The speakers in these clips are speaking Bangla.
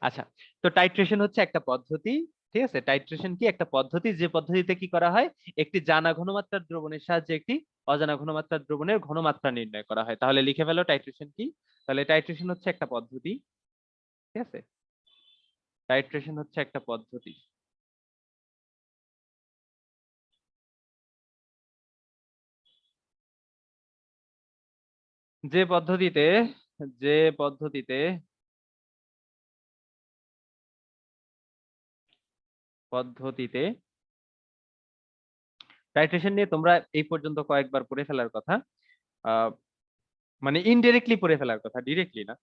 আচ্ছা, তো টাইট্রেশন হচ্ছে একটা পদ্ধতি। ঠিক আছে, টাইট্রেশন কি একটা পদ্ধতি, যে পদ্ধতিতে কি করা হয়, একটি জানা ঘনমাত্রার দ্রবণের সাহায্যে একটি অজানা ঘনমাত্রার দ্রবণের ঘনমাত্রা নির্ণয় করা হয়। তাহলে লিখে ফেলো টাইট্রেশন কি। তাহলে টাইট্রেশন হচ্ছে একটা পদ্ধতি। ঠিক আছে, টাইট্রেশন হচ্ছে একটা পদ্ধতি যে পদ্ধতিতে যে পদ্ধতিতে পদ্ধতিতে টাইট্রেশন নিয়ে তোমরা এই পর্যন্ত কয়েকবার পড়ে ফেলার কথা। আহ মানে ইনডিরেক্টলি পড়ে ফেলার কথা, ডিরেক্টলি না।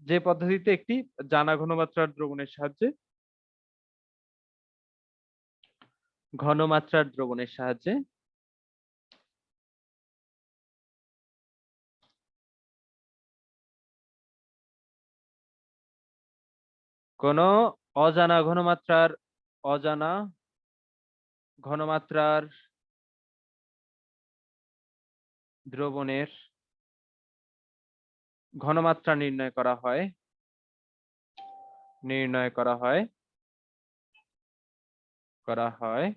যে পদ্ধতিতে একটি জানা ঘনমাত্রার দ্রবণের সাহায্যে ঘনমাত্রার দ্রবণের সাহায্যে কোন অজানা ঘনমাত্রার অজানা ঘনমাত্রার দ্রবণের ঘনমাত্রা নির্ণয় করা হয়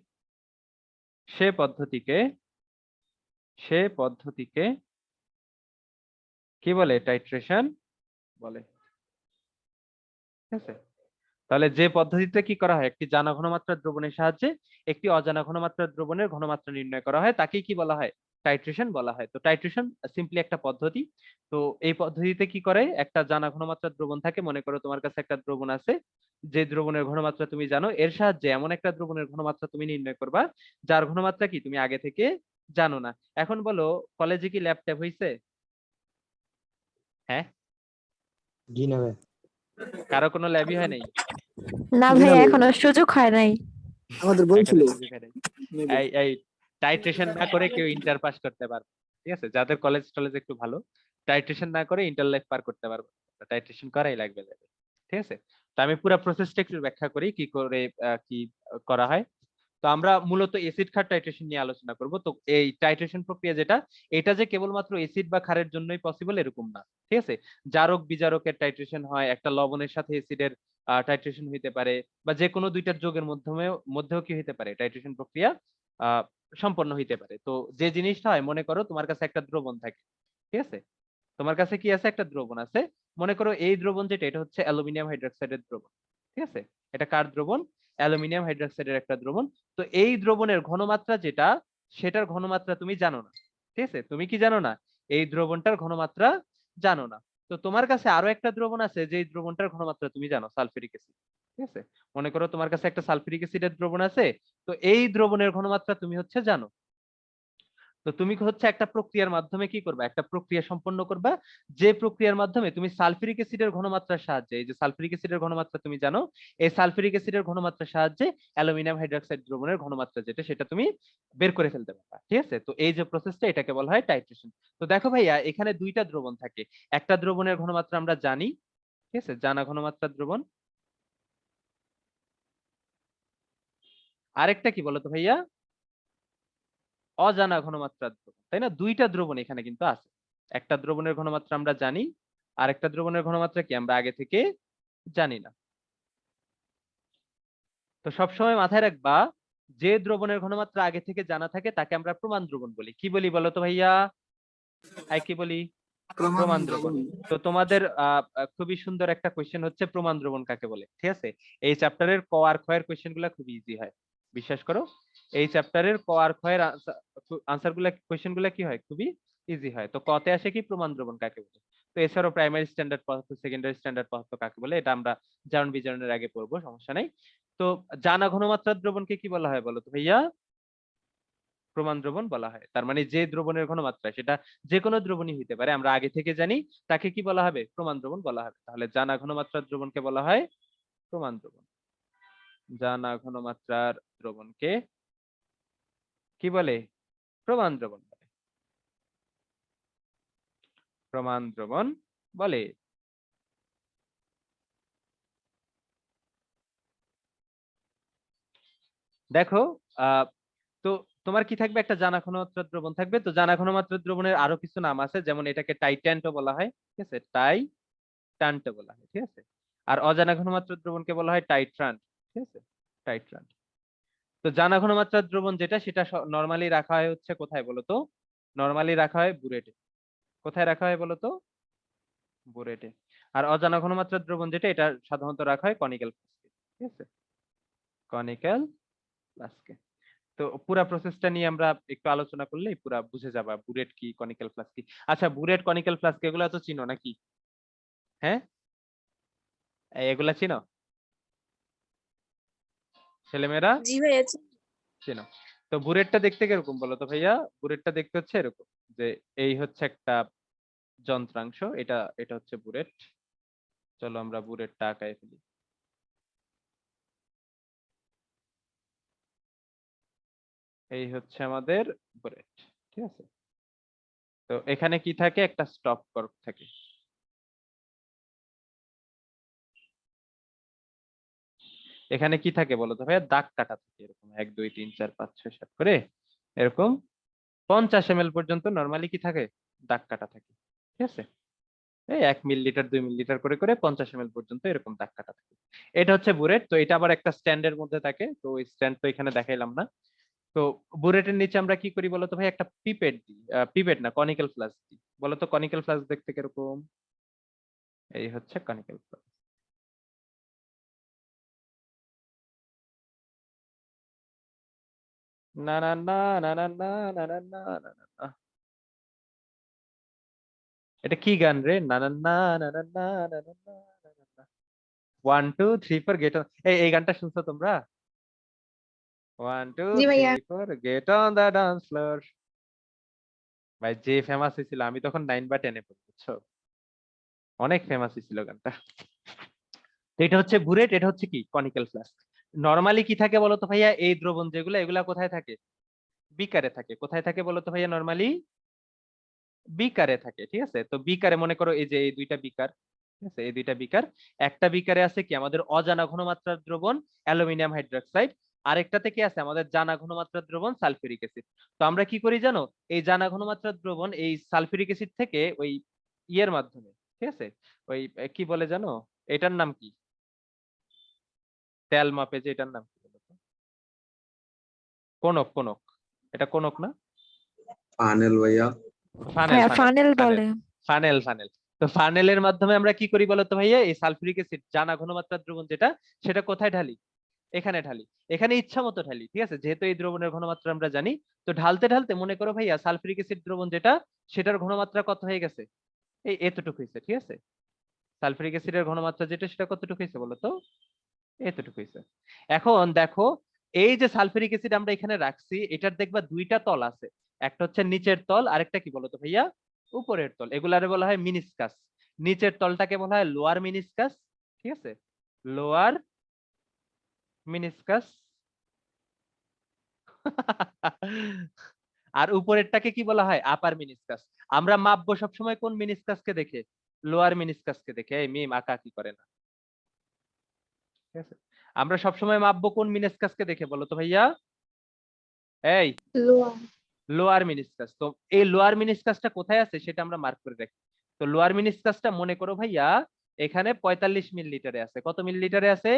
সে পদ্ধতিকে কি বলে, টাইট্রেশন বলে। ঠিক আছে, তাহলে যে পদ্ধতিতে কি করা হয়, একটি জানা ঘনমাত্রার দ্রবণের সাহায্যে একটি অজানা ঘনমাত্রার দ্রবণের ঘনমাত্রা নির্ণয় করা হয়, তাকেই কি বলা হয়, টাইট্রেশন বলা হয়। তো টাইট্রেশন সিম্পলি একটা পদ্ধতি। তো এই পদ্ধতিতে কি করে, একটা জানা ঘনমাত্রার দ্রবণ থাকে, মনে করো তোমার কাছে একটা দ্রবণ আছে, যে দ্রবণের ঘনমাত্রা তুমি জানো, এর সাহায্যে এমন একটা দ্রবণের ঘনমাত্রা তুমি নির্ণয় করবা যার ঘনমাত্রা কি তুমি আগে থেকে জানো না। এখন বলো, কলেজে কি ল্যাব ট্যাব হইছে? হ্যাঁ, জি না ভাই। কারো কোনো ল্যাবই হয় নাই? না জি ভাই, না ভাই, এখনো সুযোগ হয় নাই। আমাদের বলছিল। এখনো সুযোগ হয় নাই। এই এই টাইট্রেশন না করে কেউ ইন্টার পাস করতে পারবে? ঠিক আছে, যাদের কলেজ টলেজ একটু ভালো, টাইট্রেশন না করে ইন্টার লাইফ পার করতে পারবে? টাইট্রেশন করাই লাগবে যাবে। ঠিক আছে, তো আমি পুরো প্রসেসটা একটু ব্যাখ্যা করি কি করে কি করা হয়। তো আমরা মূলত এসিড ক্ষার টাইট্রেশন নিয়ে আলোচনা করব। তো এই টাইট্রেশন প্রক্রিয়া যেটা, এটা যে কেবলমাত্র এসিড বা ক্ষারের জন্যই পসিবল এরকম না। ঠিক আছে, জারক বিজারকের টাইট্রেশন হয়, একটা লবণের সাথে এসিডের টাইট্রেশন হইতে পারে, বা যে কোনো দুইটার যোগের মধ্যেও কি হইতে পারে, টাইট্রেশন প্রক্রিয়া আহ সম্পন্ন হইতে পারে। তো যে জিনিসটা হয়, মনে করো তোমার কাছে একটা দ্রবণ থাকে। ঠিক আছে, তোমার কাছে কি আছে, একটা দ্রবণ আছে। মনে করো এই দ্রবণ যেটা, এটা হচ্ছে অ্যালুমিনিয়াম হাইড্রোক্সাইডের দ্রবণ। ঠিক আছে, এটা কার দ্রবণ? অ্যালুমিনিয়াম হাইড্রোক্সাইডের একটা দ্রবণ। তো এই দ্রবণের ঘনমাত্রা যেটা, সেটার ঘনমাত্রা তুমি জানো না। ঠিক আছে, তুমি কি জানো না? এই দ্রবণটার ঘনমাত্রা জানো না। তো তোমার কাছে আরো একটা দ্রবণ আছে, যে দ্রবণটার ঘনমাত্রা তুমি জানো, সালফিউরিক অ্যাসিড। ঠিক আছে, মনে করো তোমার কাছে একটা সালফিউরিক অ্যাসিডের দ্রবণ আছে। তো এই দ্রবণের ঘনমাত্রা তুমি হচ্ছে জানো। তো তুমি হচ্ছে একটা প্রক্রিয়ার মাধ্যমে কি করবা, একটা প্রক্রিয়া সম্পন্ন করবা, যে প্রক্রিয়ার মাধ্যমে তুমি সালফিউরিক অ্যাসিডের ঘনমাত্রার সাহায্যে, এই যে সালফিউরিক অ্যাসিডের ঘনমাত্রা তুমি জানো, এই সালফিউরিক অ্যাসিডের ঘনমাত্রার সাহায্যে অ্যালুমিনিয়াম হাইড্রোক্সাইড দ্রবণের ঘনমাত্রা যেটা, সেটা তুমি বের করে ফেলতে পারবা। ঠিক আছে, তো এই যে প্রসেসটা, এটাকে বলা হয় টাইট্রেশন। তো দেখো ভাইয়া, এখানে দুইটা দ্রবণ থাকে। একটা দ্রবণের ঘনমাত্রা আমরা জানি, ঠিক আছে, জানা ঘনমাত্রার দ্রবণ। আরেকটা কি বলতো ভাইয়া, অজানা ঘনমাত্রার দ্রবণ, তাই না? দুইটা দ্রবণ এখানে কিন্তু আছে। একটা দ্রবণের ঘনমাত্রা আমরা জানি, আর একটা দ্রবণের ঘনমাত্রা কি আমরা আগে থেকে জানি না। তো সবসময় মাথায় রাখবা, যে দ্রবণের ঘনমাত্রা আগে থেকে জানা থাকে তাকে আমরা প্রমাণ দ্রবণ বলি। কি বলি বলো তো ভাইয়া? কি বলি? প্রমাণ দ্রবণ। তো তোমাদের খুবই সুন্দর একটা কোয়েশ্চেন হচ্ছে, প্রমাণ দ্রবণ কাকে বলে। ঠিক আছে, এই চ্যাপ্টারের ক আর খ এর কোয়েশ্চেন গুলা খুবই ইজি হয়, বিশ্বাস করো। এই চ্যাপ্টারের ক আর খ এর আনসার গুলা, কোয়েশ্চেন গুলা কি হয়, খুবই ইজি হয়। তো কতে আসে কি, প্রমাণ দ্রবণ কাকে বলে। তো এছাড়াও প্রাইমারি স্ট্যান্ডার্ড পদার্থ, সেকেন্ডারি স্ট্যান্ডার্ড পদার্থ কাকে বলে, এটা আমরা জারণ বিজারণের আগে পড়বো, সমস্যা নাই। তো জানা ঘনমাত্রার দ্রবণকে কি বলা হয় বলো তো ভাইয়া? প্রমাণ দ্রবণ বলা হয়। তার মানে যে দ্রবণের ঘনমাত্রা, সেটা যে কোনো দ্রবণই হইতে পারে, আমরা আগে থেকে জানি, তাকে কি বলা হবে, প্রমাণ দ্রবণ বলা হবে। তাহলে জানা ঘনমাত্রার দ্রবণকে বলা হয় প্রমাণ দ্রবণ। জানা ঘনমাত্রার দ্রবণকে কি বলে, প্রমাণ দ্রবণ বলে। প্রমাণ দ্রবণ বলে। দেখো, আহ তো তোমার কি থাকবে, একটা জানা ঘনমাত্রার দ্রবণ থাকবে। তো জানা ঘনমাত্রার দ্রবণের আরো কিছু নাম আছে, যেমন এটাকে টাইট্যান্টও বলা হয়। ঠিক আছে, টাইট্যান্টও বলা হয়। ঠিক আছে, আর অজানা ঘনমাত্রার দ্রবণকে বলা হয় টাইট্রান্ট, ঠিক আছে, টাইট্রান্ট। তো জানা ঘনমাত্রার দ্রবণ যেটা, সেটা নরমালি রাখা হয় হচ্ছে কোথায় বলতো? নরমালি রাখা হয় বুরেটে। কোথায় রাখা হয় বলতো? বুরেটে। আর অজানা ঘনমাত্রার দ্রবণ যেটা, এটা সাধারণত রাখা হয় কনিক্যাল ফ্লাস্কে, ঠিক আছে, কনিক্যাল ফ্লাস্কে। তো পুরা প্রসেসটা নিয়ে আমরা একটু আলোচনা করলেই পুরা বুঝে যাবা বুরেট কি, কনিক্যাল ফ্লাস্ক কি। আচ্ছা, বুরেট, কনিক্যাল ফ্লাস্ক এগুলা তো চিনো নাকি? হ্যাঁ, এগুলা চিনো ছেলেমেয়েরা? জি ভাইয়া। চিনো। তো বুরেটটা দেখতে কিরকম বলো তো ভাইয়া? বুরেটটা দেখতে হচ্ছে এরকম, যে এই হচ্ছে একটা যন্ত্রাংশ, এটা এটা হচ্ছে বুরেট। চলো আমরা বুরেটটা আঁকায় ফেলি। এই হচ্ছে আমাদের বুরেট, ঠিক আছে। তো এখানে কি থাকে? একটা স্টপ কর্ক থাকে। এখানে কি থাকে বলো তো ভাইয়া? দাগ কাটা থাকে এরকম 1 2 3 4 5 6 7 করে, এরকম 50 ml পর্যন্ত নরমালি কি থাকে? দাগ কাটা থাকে, ঠিক আছে। এই 1 মিলিলিটার 2 মিলিলিটার করে করে 50 ml পর্যন্ত এরকম দাগ কাটা থাকে। এটা হচ্ছে বুরেট। তো এটা আবার একটা স্ট্যান্ডের মধ্যে থাকে, তো ওই স্ট্যান্ড তো এখানে দেখাইলাম না। তো বুরেটের নিচে আমরা কি করি বলতো ভাই? একটা পিপেট দিই, পিপেট না, কনিক্যাল ফ্লাস্ক দিই। বলতো কনিক্যাল ফ্লাস্ক দেখতে কিরকম? এই হচ্ছে কনিক্যাল ফ্লাস্ক। না না না না না না না না না না না না। এটা কি গান রে? না না না না না না না না না না না। 1 2 3 4 গেট অন। এই গানটা শুনছো তোমরা? 1 2 জি ভাইয়া। 3 4 get on the dance floor. ভাই যে ফেমাস হয়েছিল, আমি তখন 9 বা 10 এ পড়ি, বুঝছো? অনেক ফেমাস হয়েছিল গানটা। তো এটা হচ্ছে বুরেট, এটা হচ্ছে কি? Conical flask. নরমালি কি থাকে বলতো ভাইয়া? এই দ্রবণ যেগুলো, এগুলা কোথায় থাকে? বিকারে থাকে। কোথায় থাকে বলতো ভাইয়া? নরমালি বিকারে থাকে, ঠিক আছে। তো বিকারে মনে করো এই যে এই দুইটা বিকার, ঠিক আছে, এই দুইটা বিকার। একটা বিকারে আছে কি আমাদের অজানা ঘনমাত্রার দ্রবণ অ্যালুমিনিয়াম হাইড্রোক্সাইড, আরেকটাতে কি আছে আমাদের জানা ঘনমাত্রার দ্রবণ সালফিউরিক অ্যাসিড। তো আমরা কি করি জানো? এই জানা ঘনমাত্রার দ্রবণ এই সালফিউরিক অ্যাসিড থেকে ওই ইয়ের মাধ্যমে, ঠিক আছে, ওই কি বলে জানো? এটার নাম কি? তেল মাপে যে, এটার নাম কি বলতো? কোনক, কোনক। এটা কোনক না? ফানেল ভাইয়া। ফানেল, হ্যাঁ, ফানেল, ফানেল ফানেল, বলে। Funnel, funnel. তো ফানেলের মাধ্যমে আমরা কি করি বলতো ভাইয়া? এই সালফিউরিক অ্যাসিড জানা ঘনমাত্রার দ্রবণ যেটা, সেটা কোথায় ঢালি? এখানে ঢালি। এখানে ইচ্ছা মতো ঢালি, ঠিক আছে, যেহেতু এই দ্রবণের ঘনমাত্রা আমরা জানি। তো ঢালতে ঢালতে মনে করো ভাইয়া সালফিউরিক অ্যাসিড দ্রবণ যেটা, সেটার ঘনমাত্রা কত হয়ে গেছে? এই এতটুকু হয়েছে, ঠিক আছে। সালফিউরিক অ্যাসিডের ঘনমাত্রা যেটা, সেটা কতটুকু হয়েছে বলতো? এতটুকু হয়েছে। এখন দেখো, এই যে সালফিউরিক অ্যাসিড আমরা এখানে রাখছি, এটার দেখবা দুইটা তল আছে। একটা হচ্ছে নিচের তল, আরেকটা কি বলতো ভাইয়া? উপরের তল। এগুলারে বলা হয় মিনিসকাস। নিচের তলটাকে বলা হয় লোয়ার মিনিসকাস, ঠিক আছে, লোয়ার মিনিসকাস। আর উপরেরটাকে কি বলা হয়? আপার মিনিসকাস। আমরা মাপবো সবসময় কোন মিনিসকাসকে দেখে? লোয়ার মিনিসকাসকে দেখে। এই মিম আঁকা কি করে না, ঠিক আছে। আমরা সবসময় মাপবো কোন মিনিসকাসকে দেখে বলো তো ভাইয়া? এই লোয়া। Lower meniscus. তো এই লোয়ার মিনিসকাসটা কোথায় আছে সেটা আমরা মার্ক করে রাখি। তো লোয়ার মিনিসকাসটা মনে করো ভাইয়া এখানে 45 মিলিলিটারে আছে। কত মিলিলিটারে আছে?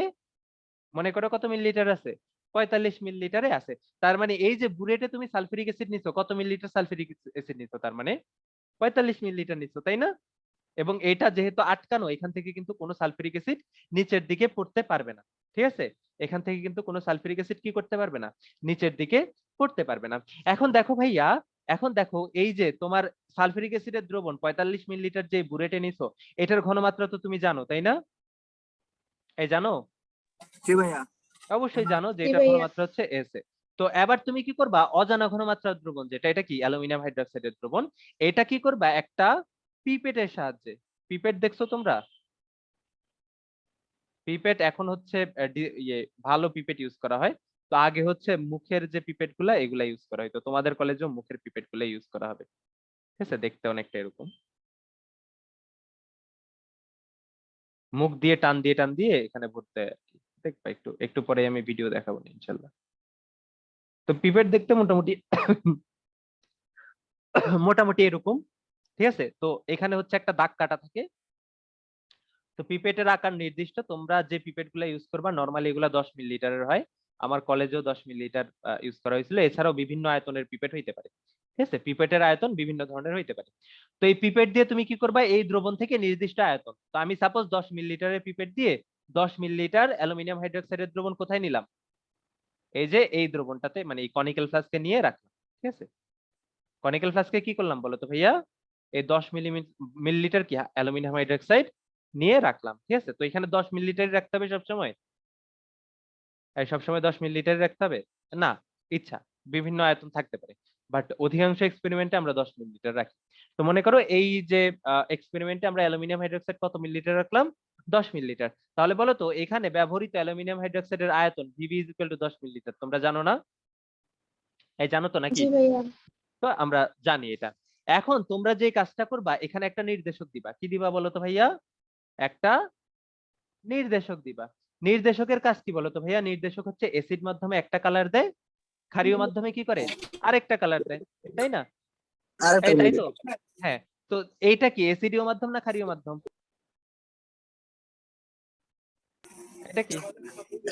মনে করো কত মিলিলিটার আছে? 45 মিলিলিটারে আছে। তার মানে এই যে বুরেটে তুমি সালফিউরিক অ্যাসিড নিছো, কত মিলিলিটার সালফিউরিক অ্যাসিড নিছো? তার মানে 45 মিলিলিটার নিছো, তাই না? এবং এটা যেহেতু আটকানো, এখান থেকে কিন্তু কোনো সালফিউরিক অ্যাসিড নিচের দিকে পড়তে পারবে না, ঠিক আছে। এখান থেকে কিন্তু কোনো সালফিউরিক অ্যাসিড কি করতে পারবে না? নিচের দিকে পড়তে পারবে না। এখন দেখো ভাইয়া, এখন দেখো এই যে তোমার সালফিউরিক অ্যাসিডের দ্রবণ 45 মিলিলিটার যে বুরেটে নিছো, এটার ঘনমাত্রা তো তুমি জানো, তাই না? এই জানো? জি ভাইয়া। অবশ্যই জানো যে জি এটার ভাইয়া। ঘনমাত্রা হচ্ছে এসে। তো এবার তুমি কি করবা? অজানা ঘনমাত্রার দ্রবণ যেটা, এটা কি? অ্যালুমিনিয়াম হাইড্রোক্সাইডের দ্রবণ। এটা কি করবা? একটা পিপেটের সাহায্যে। পিপেট দেখছো তোমরা? পিপেট এখন হচ্ছে ইয়ে ভালো পিপেট ইউজ করা হয়। তো আগে হচ্ছে মুখের যে পিপেট গুলা, এগুলা ইউজ করা হয়। তো তোমাদের কলেজেও মুখের পিপেট গুলা ইউজ করা হবে, ঠিক আছে। দেখতে অনেকটা এরকম, মুখ দিয়ে টান দিয়ে টান দিয়ে এখানে ভরতে হয় আর কি। দেখবা একটু একটু পরে আমি ভিডিও দেখাবো না ইনশাল্লাহ। তো পিপেট দেখতে মোটামুটি মোটামুটি এরকম, ঠিক আছে। তো এখানে হচ্ছে একটা দাগ কাটা থাকে। তো পিপেটের আকার নির্দিষ্ট, তোমরা যে পিপেট গুলো ইউজ করবা নরমালি এগুলা 10 মিলিলিটারের হয়। আমার কলেজেও 10 মিলিলিটার ইউজ করা হয়েছিল। এছাড়াও বিভিন্ন আয়তনের পিপেট হইতে পারে, ঠিক আছে? পিপেটের আয়তন বিভিন্ন ধরনের হইতে পারে। তো এই পিপেট দিয়ে তুমি কি করবা, এই দ্রবণ থেকে নির্দিষ্ট আয়তন, তো আমি সাপোজ 10 মিলিলিটারের পিপেট দিয়ে 10 মিলিলিটার অ্যালুমিনিয়াম হাইড্রোক্সাইডের দ্রবণ কোথায় নিলাম, এই যে এই দ্রবণটাতে, মানে এই কনিক্যাল ফ্লাস্কে নিয়ে রাখলাম, ঠিক আছে? কনিক্যাল ফ্লাস্কে কি করলাম বলো তো ভাইয়া, এই 10 মিলিলিটার কি অ্যালুমিনিয়াম হাইড্রোক্সাইড নিয়ে রাখলাম, ঠিক আছে? তো এখানে 10 মিলিলিটার রাখতে হবে সবসময়, এই সবসময় 10 মিলিলিটার রাখতে হবে না, ইচ্ছা বিভিন্ন আয়তন থাকতে পারে, বাট অধিকাংশ এক্সপেরিমেন্টে আমরা 10 মিলিলিটার রাখি। তো মনে করো এই যে এক্সপেরিমেন্টে আমরা অ্যালুমিনিয়াম হাইড্রোক্সাইড কত মিলিলিটার রাখলাম, 10 মিলিলিটার। তাহলে বলো তো এখানে ব্যবহৃত অ্যালুমিনিয়াম হাইড্রোক্সাইডের আয়তন VB = 10 মিলিলিটার, তোমরা জানো না? এই জানো তো নাকি? জি ভাইয়া। তো আমরা জানি এটা। এখন তোমরা যে কাজটা করবা, এখানে একটা নির্দেশক দিবা, কি দিবা বলো তো ভাইয়া, একটা নির্দেশক দিবা। নির্দেশকের কাজ কি বলো তো ভাইয়া, নির্দেশক হচ্ছে অ্যাসিড মাধ্যমে একটা কালার দেয়, ক্ষারীয় মাধ্যমে কি করে আরেকটা কালার দেয়, তাই না? আরেকটা তাই বলি। তো, হ্যাঁ। তো এইটা কি অ্যাসিডীয় মাধ্যম না ক্ষারীয় মাধ্যম, এটা কি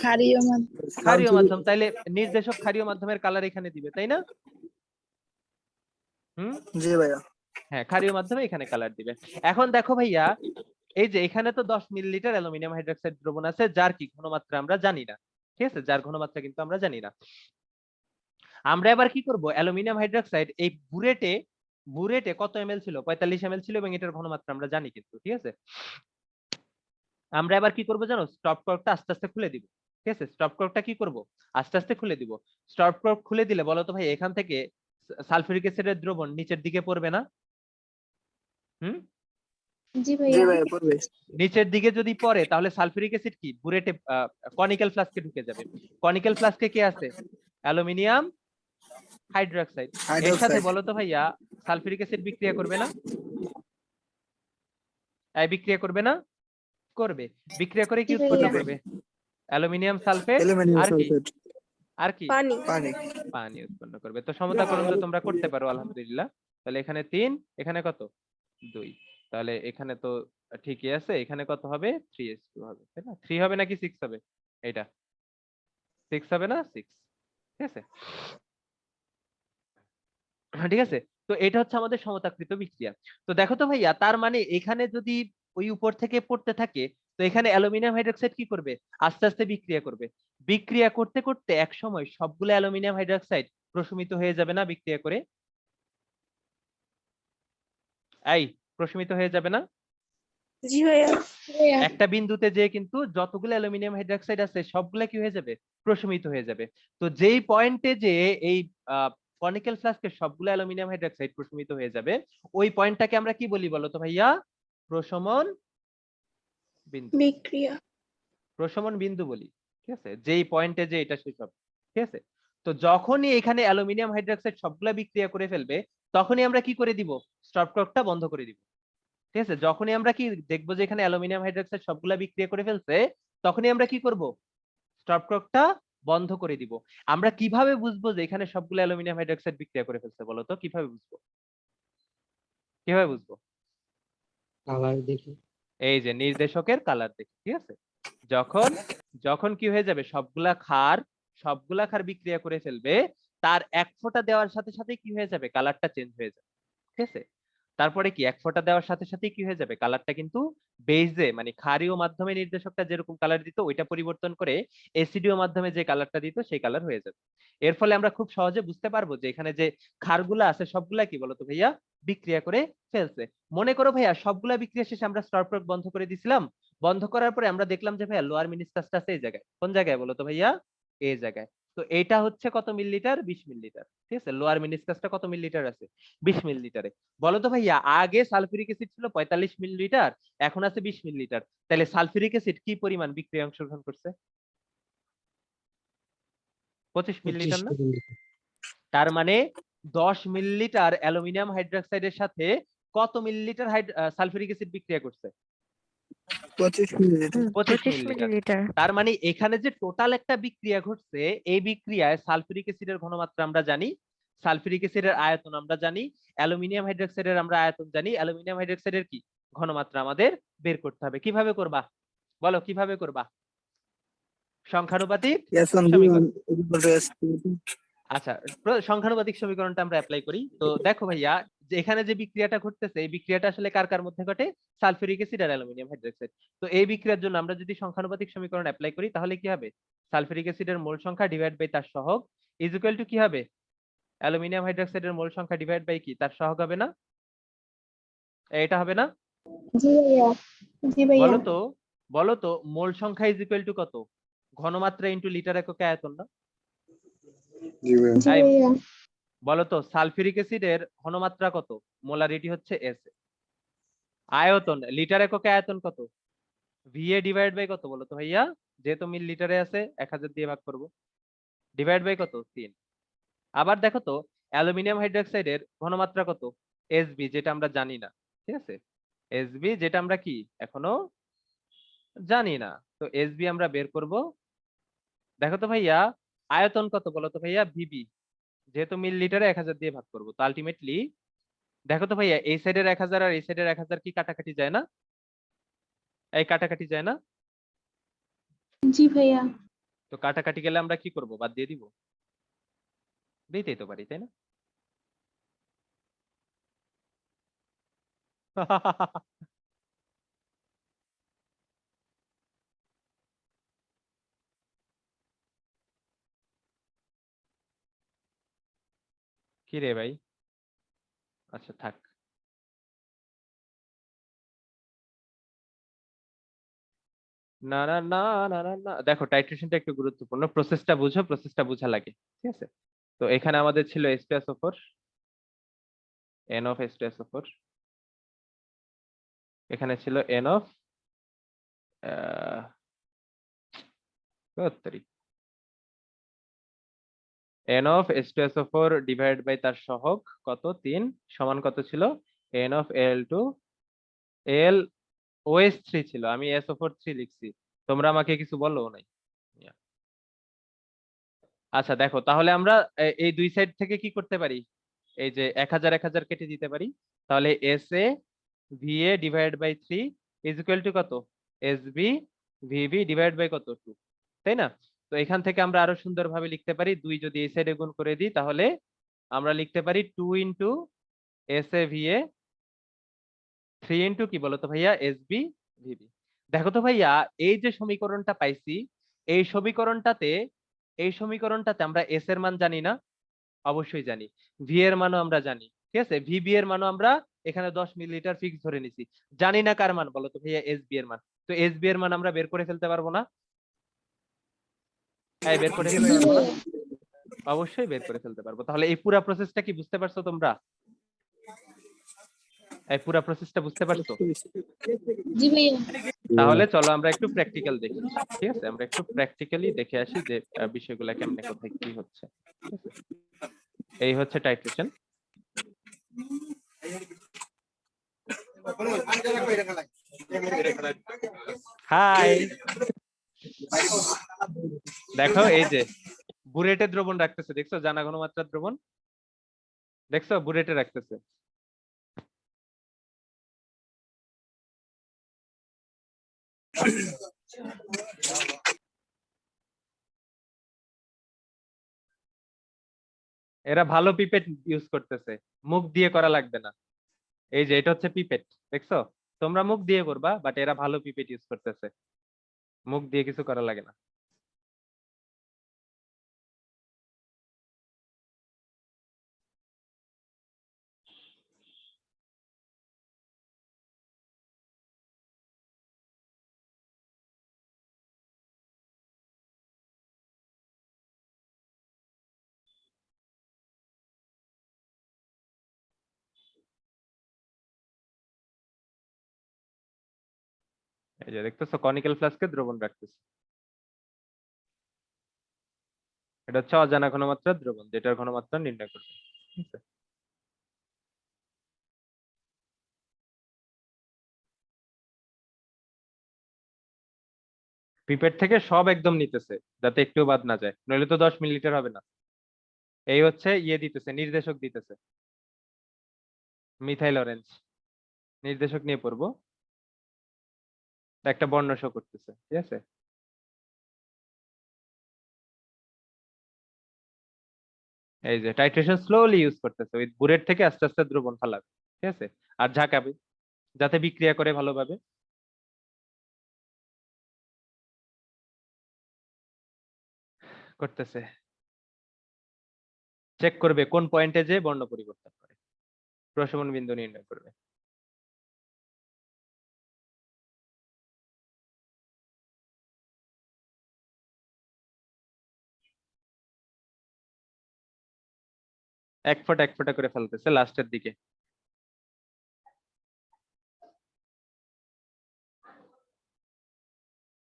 ক্ষারীয় মাধ্যম। ক্ষারীয় মাধ্যম, তাইলে নির্দেশক ক্ষারীয় মাধ্যমের কালার এখানে দিবে, তাই না? হুম, জি ভাইয়া। হ্যাঁ, ক্ষারীয় মাধ্যমে এখানে কালার দিবে। এখন দেখো ভাইয়া, এই যে এখানে তো 10 মিলিলিটার অ্যালুমিনিয়াম হাইড্রোক্সাইড দ্রবণ আছে, যার কি ঘনমাত্রা আমরা জানি না, ঠিক আছে? যার ঘনমাত্রা কিন্তু আমরা জানি না। আমরা এবার কি করব, অ্যালুমিনিয়াম হাইড্রোক্সাইড এই বুরেটে, বুরেটে কত এমএল ছিল, 45 এমএল ছিল, এবং এটার ঘনমাত্রা আমরা জানি কিন্তু, ঠিক আছে? আমরা এবার কি করব জানো, স্টপ কর্কটা আস্তে আস্তে খুলে দিব, ঠিক আছে? স্টপ কর্কটা কি করব, আস্তে আস্তে খুলে দিব। স্টপ কর্ক খুলে দিলে বলো তো ভাই এখান থেকে সালফিউরিক অ্যাসিডের দ্রবণ নিচের দিকে পড়বে না? হুম, জি জি ভাইয়া। ভাইয়া পড়বে। নিচের দিকে যদি পড়ে তাহলে সালফিউরিক অ্যাসিড কি বুরেটে কনিক্যাল ফ্লাস্কে ঢুকে যাবে। কনিক্যাল ফ্লাস্কে কি আছে, অ্যালুমিনিয়াম হাইড্রোক্সাইড। এর সাথে হাইড্রোক্সাইড। বলো তো ভাইয়া সালফিউরিক অ্যাসিড বিক্রিয়া করবে না? এই বিক্রিয়া করবে না? করবে। বিক্রিয়া করে কি জি উৎপন্ন ভাইয়া। করবে, অ্যালুমিনিয়াম সালফেট, অ্যালুমিনিয়াম আর কি, সালফেট। আর কি পানি। পানি। পানি উৎপন্ন করবে। তো সমতাকরণ তো তোমরা করতে পারো আলহামদুলিল্লাহ। তাহলে এখানে 3, এখানে কত 2, তাহলে এখানে তো ঠিকই আছে, এখানে কত হবে 3s2 হবে, তাই না? 3 হবে নাকি 6 হবে, এটা 6 হবে না, 6, ঠিক আছে? ঠিক আছে, তো এটা হচ্ছে আমাদের সমতাকৃত বিক্রিয়া। তো দেখো তো ভাইয়া, তার মানে এখানে যদি ওই উপর থেকে পড়তে থাকে, তো এখানে অ্যালুমিনিয়াম হাইড্রোক্সাইড কি করবে, আস্তে আস্তে বিক্রিয়া করবে। বিক্রিয়া করতে করতে এক সময় সবগুলো অ্যালুমিনিয়াম হাইড্রোক্সাইড প্রশমিত হয়ে যাবে না বিক্রিয়া করে? এই প্রশমিত হয়ে যাবে না? জি ভাইয়া। একটা বিন্দুতে যে কিন্তু যতগুলো অ্যালুমিনিয়াম হাইড্রোক্সাইড আছে সবগুলা কি হয়ে যাবে, প্রশমিত হয়ে যাবে। তো যেই পয়েন্টে যে এই কনিক্যাল ফ্লাস্কের সবগুলো অ্যালুমিনিয়াম হাইড্রোক্সাইড প্রশমিত হয়ে যাবে, ওই পয়েন্টটাকে আমরা কি বলি বলো তো ভাইয়া, প্রশমন বিন্দু, বিক্রিয়া। প্রশমন বিন্দু বলি, ঠিক আছে? যেই পয়েন্টে যে এটা শেষ হবে, ঠিক আছে? তো যখনই এখানে অ্যালুমিনিয়াম হাইড্রোক্সাইড সবগুলা বিক্রিয়া করে ফেলবে, তখনই আমরা কি করে দিব, স্টপ কর্কটা বন্ধ করে দিব, ঠিক আছে? যখনই আমরা কি দেখবো যে এখানে অ্যালুমিনিয়াম হাইড্রোক্সাইড সবগুলা বিক্রিয়া করে ফেলছে, তখনই আমরা কি করব, স্টপ কর্কটা বন্ধ করে দিব। আমরা কিভাবে বুঝবো যে এখানে সবগুলো অ্যালুমিনিয়াম হাইড্রোক্সাইড বিক্রিয়া করে ফেলছে বলো তো, কিভাবে বুঝবো, কিভাবে বুঝবো? কালার দেখি। এই যে নির্দেশকের কালার দেখি, ঠিক আছে? যখন যখন কি হয়ে যাবে, সবগুলা ক্ষার বিক্রিয়া করে ফেলবে, তার এক ফোঁটা দেওয়ার সাথে সাথে কি হয়ে যাবে, কালারটা চেঞ্জ হয়ে যাবে, ঠিক আছে? তারপরে কি এক ফোঁটা দেওয়ার সাথে সাথে কি হয়ে যাবে, কালারটা কিন্তু বেজে, মানে ক্ষারীয় মাধ্যমে নির্দেশকটা যেরকম কালার দিত ওইটা পরিবর্তন করে অ্যাসিডীয় মাধ্যমে যে কালারটা দিত সেই কালার হয়ে যাবে। এর ফলে আমরা খুব সহজে বুঝতে পারবো যে এখানে যে ক্ষারগুলা আছে সবগুলা কি বলতো ভাইয়া, বিক্রিয়া করে ফেলছে। মনে করো ভাইয়া সবগুলা বিক্রিয়া শেষে আমরা স্টপ কর্ক বন্ধ করে দিছিলাম, বন্ধ করার পরে আমরা দেখলাম যে ভাইয়া লোয়ার মিনিস্কাসটা আছে এই জায়গায়, কোন জায়গায় বলতো ভাইয়া, এই জায়গায়। তো এটা হচ্ছে কত মিলিলিটার, 20 মিলিলিটার, ঠিক আছে? লোয়ার মিনিস্কাসটা কত মিলিলিটার আছে, 20 মিলিলিটারে। বলো তো ভাইয়া আগে সালফিউরিক অ্যাসিড ছিল 45 মিলিলিটার, এখন আছে 20 মিলিলিটার, তাহলে সালফিউরিক অ্যাসিড কি পরিমাণ বিক্রিয়া অংশগ্রহণ করছে, 25 মিলিলিটার না? তার মানে 10 মিলিলিটার অ্যালুমিনিয়াম হাইড্রোক্সাইডের সাথে কত মিলিলিটার সালফিউরিক অ্যাসিড বিক্রিয়া করছে, 25 মিলিলিটার। 25 25 মিলিলিটার। মিলিলিটার। তার মানে এখানে যে টোটাল একটা বিক্রিয়া ঘটছে, এই বিক্রিয়ায় সালফিউরিক অ্যাসিডের ঘনমাত্রা আমরা জানি, সালফিউরিক অ্যাসিডের আয়তন আমরা জানি, অ্যালুমিনিয়াম হাইড্রোক্সাইডের আমরা আয়তন জানি, অ্যালুমিনিয়াম হাইড্রোক্সাইডের কি ঘনমাত্রা আমাদের বের করতে হবে। কিভাবে করবা বলো, কিভাবে করবা? সংখ্যানুপাতিক S1 সমীকরণ। V1 equal to S2. আচ্ছা, সংখ্যানুপাতিক সমীকরণটা আমরা অ্যাপ্লাই করি। তো দেখো ভাইয়া, যে এখানে যে বিক্রিয়াটা ঘটতেছে এই বিক্রিয়াটা আসলে কার কার মধ্যে ঘটে? সালফিউরিক অ্যাসিড আর অ্যালুমিনিয়াম হাইড্রোক্সাইড। তো এই বিক্রিয়ার জন্য আমরা যদি সংখ্যানুপাতিক সমীকরণ অ্যাপ্লাই করি তাহলে কি হবে? সালফিউরিক অ্যাসিডের মোল সংখ্যা ডিভাইড বাই তার সহগ ইজ ইকুয়াল টু কি হবে? অ্যালুমিনিয়াম হাইড্রোক্সাইডের মোল সংখ্যা ডিভাইড বাই কি তার সহগ হবে না? এটা হবে না? জি ভাইয়া। জি ভাইয়া। বলো তো মোল সংখ্যা ইজ ইকুয়াল টু কত? ঘনমাত্রা ইনটু লিটার এককে আয়তন না? জি তাই ভাইয়া। বলো তো সালফিউরিক অ্যাসিডের ঘনমাত্রা কত? মোলারিটি হচ্ছে এস। আয়তন লিটার এককে আয়তন কত? ভিএ ডিভাইড বাই কত বলো তো ভাইয়া? যেহেতু মিল লিটারে আছে 1000 দিয়ে ভাগ করব, ডিভাইড বাই কত? 3। আবার দেখো তো অ্যালুমিনিয়াম হাইড্রোক্সাইডের ঘনমাত্রা কত? এসবি, যেটা আমরা জানি না। ঠিক আছে, এসবি যেটা আমরা কি এখনো জানি না। তো এসবি আমরা বের করব। দেখো তো ভাইয়া আয়তন কত বলো তো ভাইয়া? ভিবি, যেহেতু মিল লিটারে 1000 দিয়ে ভাগ করব। তো আলটিমেটলি দেখো তো ভাইয়া এই সাইডের 1000 আর এই সাইডের 1000 কি কাটাকাটি যায় না? এই কাটাকাটি যায় না? জি ভাইয়া। তো কাটাকাটি গেলে আমরা কি করব? বাদ দিয়ে দিব? দিতেই তো পারি, তাই না? কি রে ভাই? আচ্ছা থাক। না না না না না না, দেখো টাইট্রেশনটা একটু গুরুত্বপূর্ণ, প্রসেসটা বুঝো, প্রসেসটা বোঝা লাগে। ঠিক আছে, তো এখানে আমাদের ছিল H2SO4, N of H2SO4, এখানে ছিল N of N of H2SO4 divide by তার সহগ কত? 3 সমান কত ছিল? N of Al2 L OH3 ছিল, আমি SO4 3 লিখছি, তোমরা আমাকে কিছু বলো নাই। আচ্ছা দেখো তাহলে আমরা এই দুই সাইড থেকে কি করতে পারি? এই যে 1000 1000 কেটে দিতে পারি। তাহলে SA VA divide by 3 is equal to কত? SB VB ডিভাইড বাই কত? 2, তাই না? তো এখান থেকে আমরা আরো সুন্দরভাবে লিখতে পারি, 2 যদি এই সাইডে গুণ করে দিই তাহলে আমরা লিখতে পারি 2 ইনটু SA VA, 3 ইনটু কি বলতো ভাইয়া? SB VB। দেখো তো ভাইয়া এই যে সমীকরণটা পাইছি, এই সমীকরণটাতে আমরা এস এর মান জানি না? অবশ্যই জানি। ভি এর মানও আমরা জানি। ঠিক আছে, ভিবি এর মানও আমরা এখানে 10 মিলিলিটার ফিক্স ধরে নিছি। জানি না কার মান বলো তো ভাইয়া? এসবি এর মান। তো এসবি এর মান আমরা বের করে ফেলতে পারবো না? এই বের করে ফেলতে পারবো না? অবশ্যই বের করে ফেলতে পারবো। তাহলে এই পুরো প্রসেসটা কি বুঝতে পারছো তোমরা? এই পুরো প্রসেসটা বুঝতে পারছো? জি ভাইয়া। তাহলে চলো আমরা একটু প্র্যাকটিক্যাল দেখি। ঠিক আছে, আমরা একটু প্র্যাকটিক্যালি দেখে আসি যে বিষয়গুলো কেমনে কোথায় কি হচ্ছে। ঠিক আছে, এই হচ্ছে টাইট্রেশন। হাই, দেখো এই যে বুরেটে দ্রবণ রাখতেছে, দেখছো? জানা ঘনমাত্রার দ্রবণ দেখছো, বুরেটে রাখতেছে। এরা ভালো পিপেট ইউজ করতেছে, মুখ দিয়ে করা লাগবে না। এই যে এটা হচ্ছে পিপেট, দেখছো? তোমরা মুখ দিয়ে করবা, বাট এরা ভালো পিপেট ইউজ করতেছে, মুখ দিয়ে কিছু করা লাগে না। এই যে দেখতেছো কনিক্যাল ফ্লাস্কে দ্রবণ রাখতেছে, এটা হচ্ছে অজানা ঘনমাত্রার দ্রবণ, যেটার ঘনমাত্রা নির্ণয় করবে। ঠিক আছে, পিপেট থেকে সব একদম নিতেছে যাতে একটু বাদ না যায়, নইলে তো 10 মিলিলিটার হবে না। এই হচ্ছে ইয়ে দিতেছে, নির্দেশক দিতেছে, মিথাইল অরেঞ্জ নির্দেশক নিয়ে পড়বো। একটা বর্ণ শো করতেছে, ঠিক আছে? এই যে টাইট্রেশন স্লোলি ইউজ করতেছে, ওই বুলেট থেকে আস্তে আস্তে দ্রবণ ফালাবে, ঠিক আছে? আর ঝাঁকাবে যাতে বিক্রিয়া করে ভালোভাবে। করতেছে, চেক করবে কোন পয়েন্টে যে বর্ণ পরিবর্তন করে, প্রশমন বিন্দু নির্ণয় করবে। এক ফোঁটা করে ফেলতেছে লাস্টের দিকে।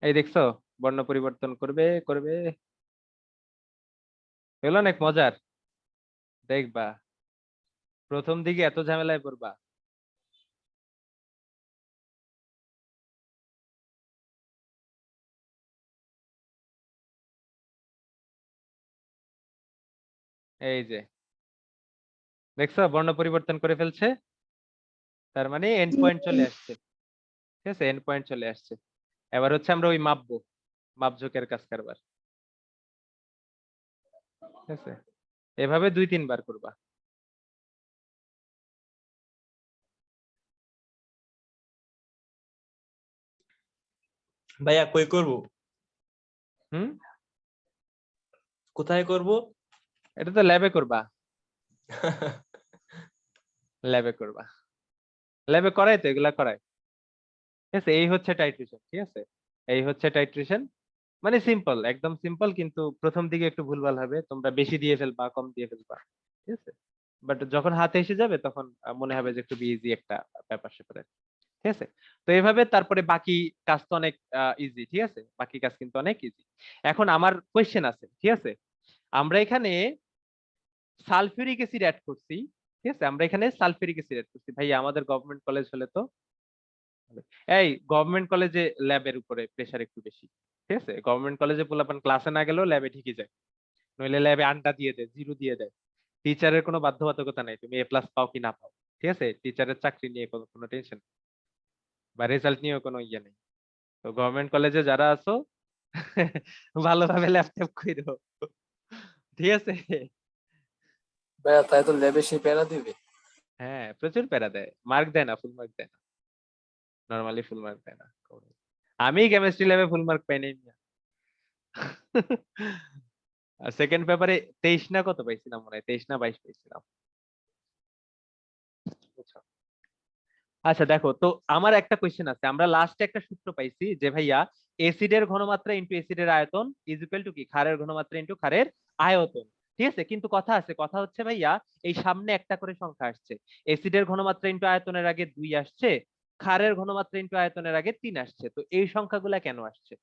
এই দেখছো, বর্ণ পরিবর্তন করবে করবে, এগুলো অনেক মজার, দেখবা প্রথম দিকে এত ঝামেলায় পড়বা। এই যে দেখছো, বর্ণ পরিবর্তন করে ফেলছে, তার মানে এন্ড পয়েন্ট চলে আসছে, ঠিক আছে? এন্ড পয়েন্ট চলে আসছে। এবার হচ্ছে আমরা ওই মাপবো, মাপঝোঁকের কাজ কারবার, ঠিক আছে? এভাবে 2-3 বার করবা। ভাইয়া কই করব? হুম, কোথায় করব? এটা তো ল্যাবে করবা, ল্যাবে করবা, ল্যাবে করাই তো, এগুলা করাই, ঠিক আছে? এই হচ্ছে টাইট্রেশন, ঠিক আছে? এই হচ্ছে টাইট্রেশন, মানে সিম্পল, একদম সিম্পল, কিন্তু প্রথম দিকে একটু ভুলভাল হবে, তোমরা বেশি দিয়ে ফেলবা, কম দিয়ে ফেলবা, ঠিক আছে? বাট যখন হাতে এসে যাবে তখন মনে হবে যে একটু ইজি একটা ব্যাপার স্যাপার, ঠিক আছে? তো এইভাবে তারপরে বাকি কাজ তো অনেক ইজি, ঠিক আছে? বাকি কাজ কিন্তু অনেক ইজি। এখন আমার কোয়েশ্চেন আছে, ঠিক আছে? আমরা এখানে সালফিউরিক অ্যাসিড অ্যাড করছি, ঠিক আছে? আমরা এখানে সালফিউরিক অ্যাসিড অ্যাড করছি, ভাই আমাদের গভর্নমেন্ট কলেজ হলে তো, এই গভর্নমেন্ট কলেজে ল্যাবের উপরে প্রেসার একটু বেশি, ঠিক আছে? গভর্নমেন্ট কলেজে পোলাপান ক্লাসে না গেলেও ল্যাবে ঠিকই যায়, নইলে ল্যাবে আন্ডা দিয়ে দেয়, জিরো দিয়ে দেয়। টিচারের কোনো বাধ্যবাধকতা নাই, তুমি A+ পাও কি না পাও, ঠিক আছে? টিচারের চাকরি নিয়ে কোনো টেনশন বা রেজাল্ট নিয়েও কোনো ইয়ে নেই। তো গভর্নমেন্ট কলেজে যারা আছো ভালোভাবে ল্যাপটপ কইরো, ঠিক আছে? ভাইয়া তাই তো ল্যাবে সে প্যারা দিবে। হ্যাঁ, প্রচুর প্যারা দেয়, মার্ক দেয় না, ফুল মার্ক দেয় না, নরমালি ফুল মার্ক দেয় না। আমি কেমিস্ট্রি ল্যাবে ফুল মার্ক পাই নাই। সেকেন্ড পেপারে 23 না কত পাইছিলাম, মনে হয় 23 না 22 পাইছিলাম, বুঝছো? আচ্ছা দেখো তো, আমার একটা কোয়েশ্চেন আছে, আমরা লাস্টে একটা সূত্র পাইছি যে ভাইয়া এসিডের ঘনমাত্রা ইনটু এসিডের আয়তন ইজ ইকুয়াল টু কি, ক্ষারের ঘনমাত্রা ইনটু ক্ষারের আয়তন, ঠিক আছে? কিন্তু কথা আছে, কথা হচ্ছে ভাইয়া এই সামনে একটা করে সংখ্যা আসছে, এসিডের ঘনমাত্রা ইনটু আয়তনের আগে 2 আসছে, ক্ষারের ঘনমাত্রা ইনটু আয়তনের আগে 3 আসছে, তো এই সংখ্যাগুলা কেন আসছে,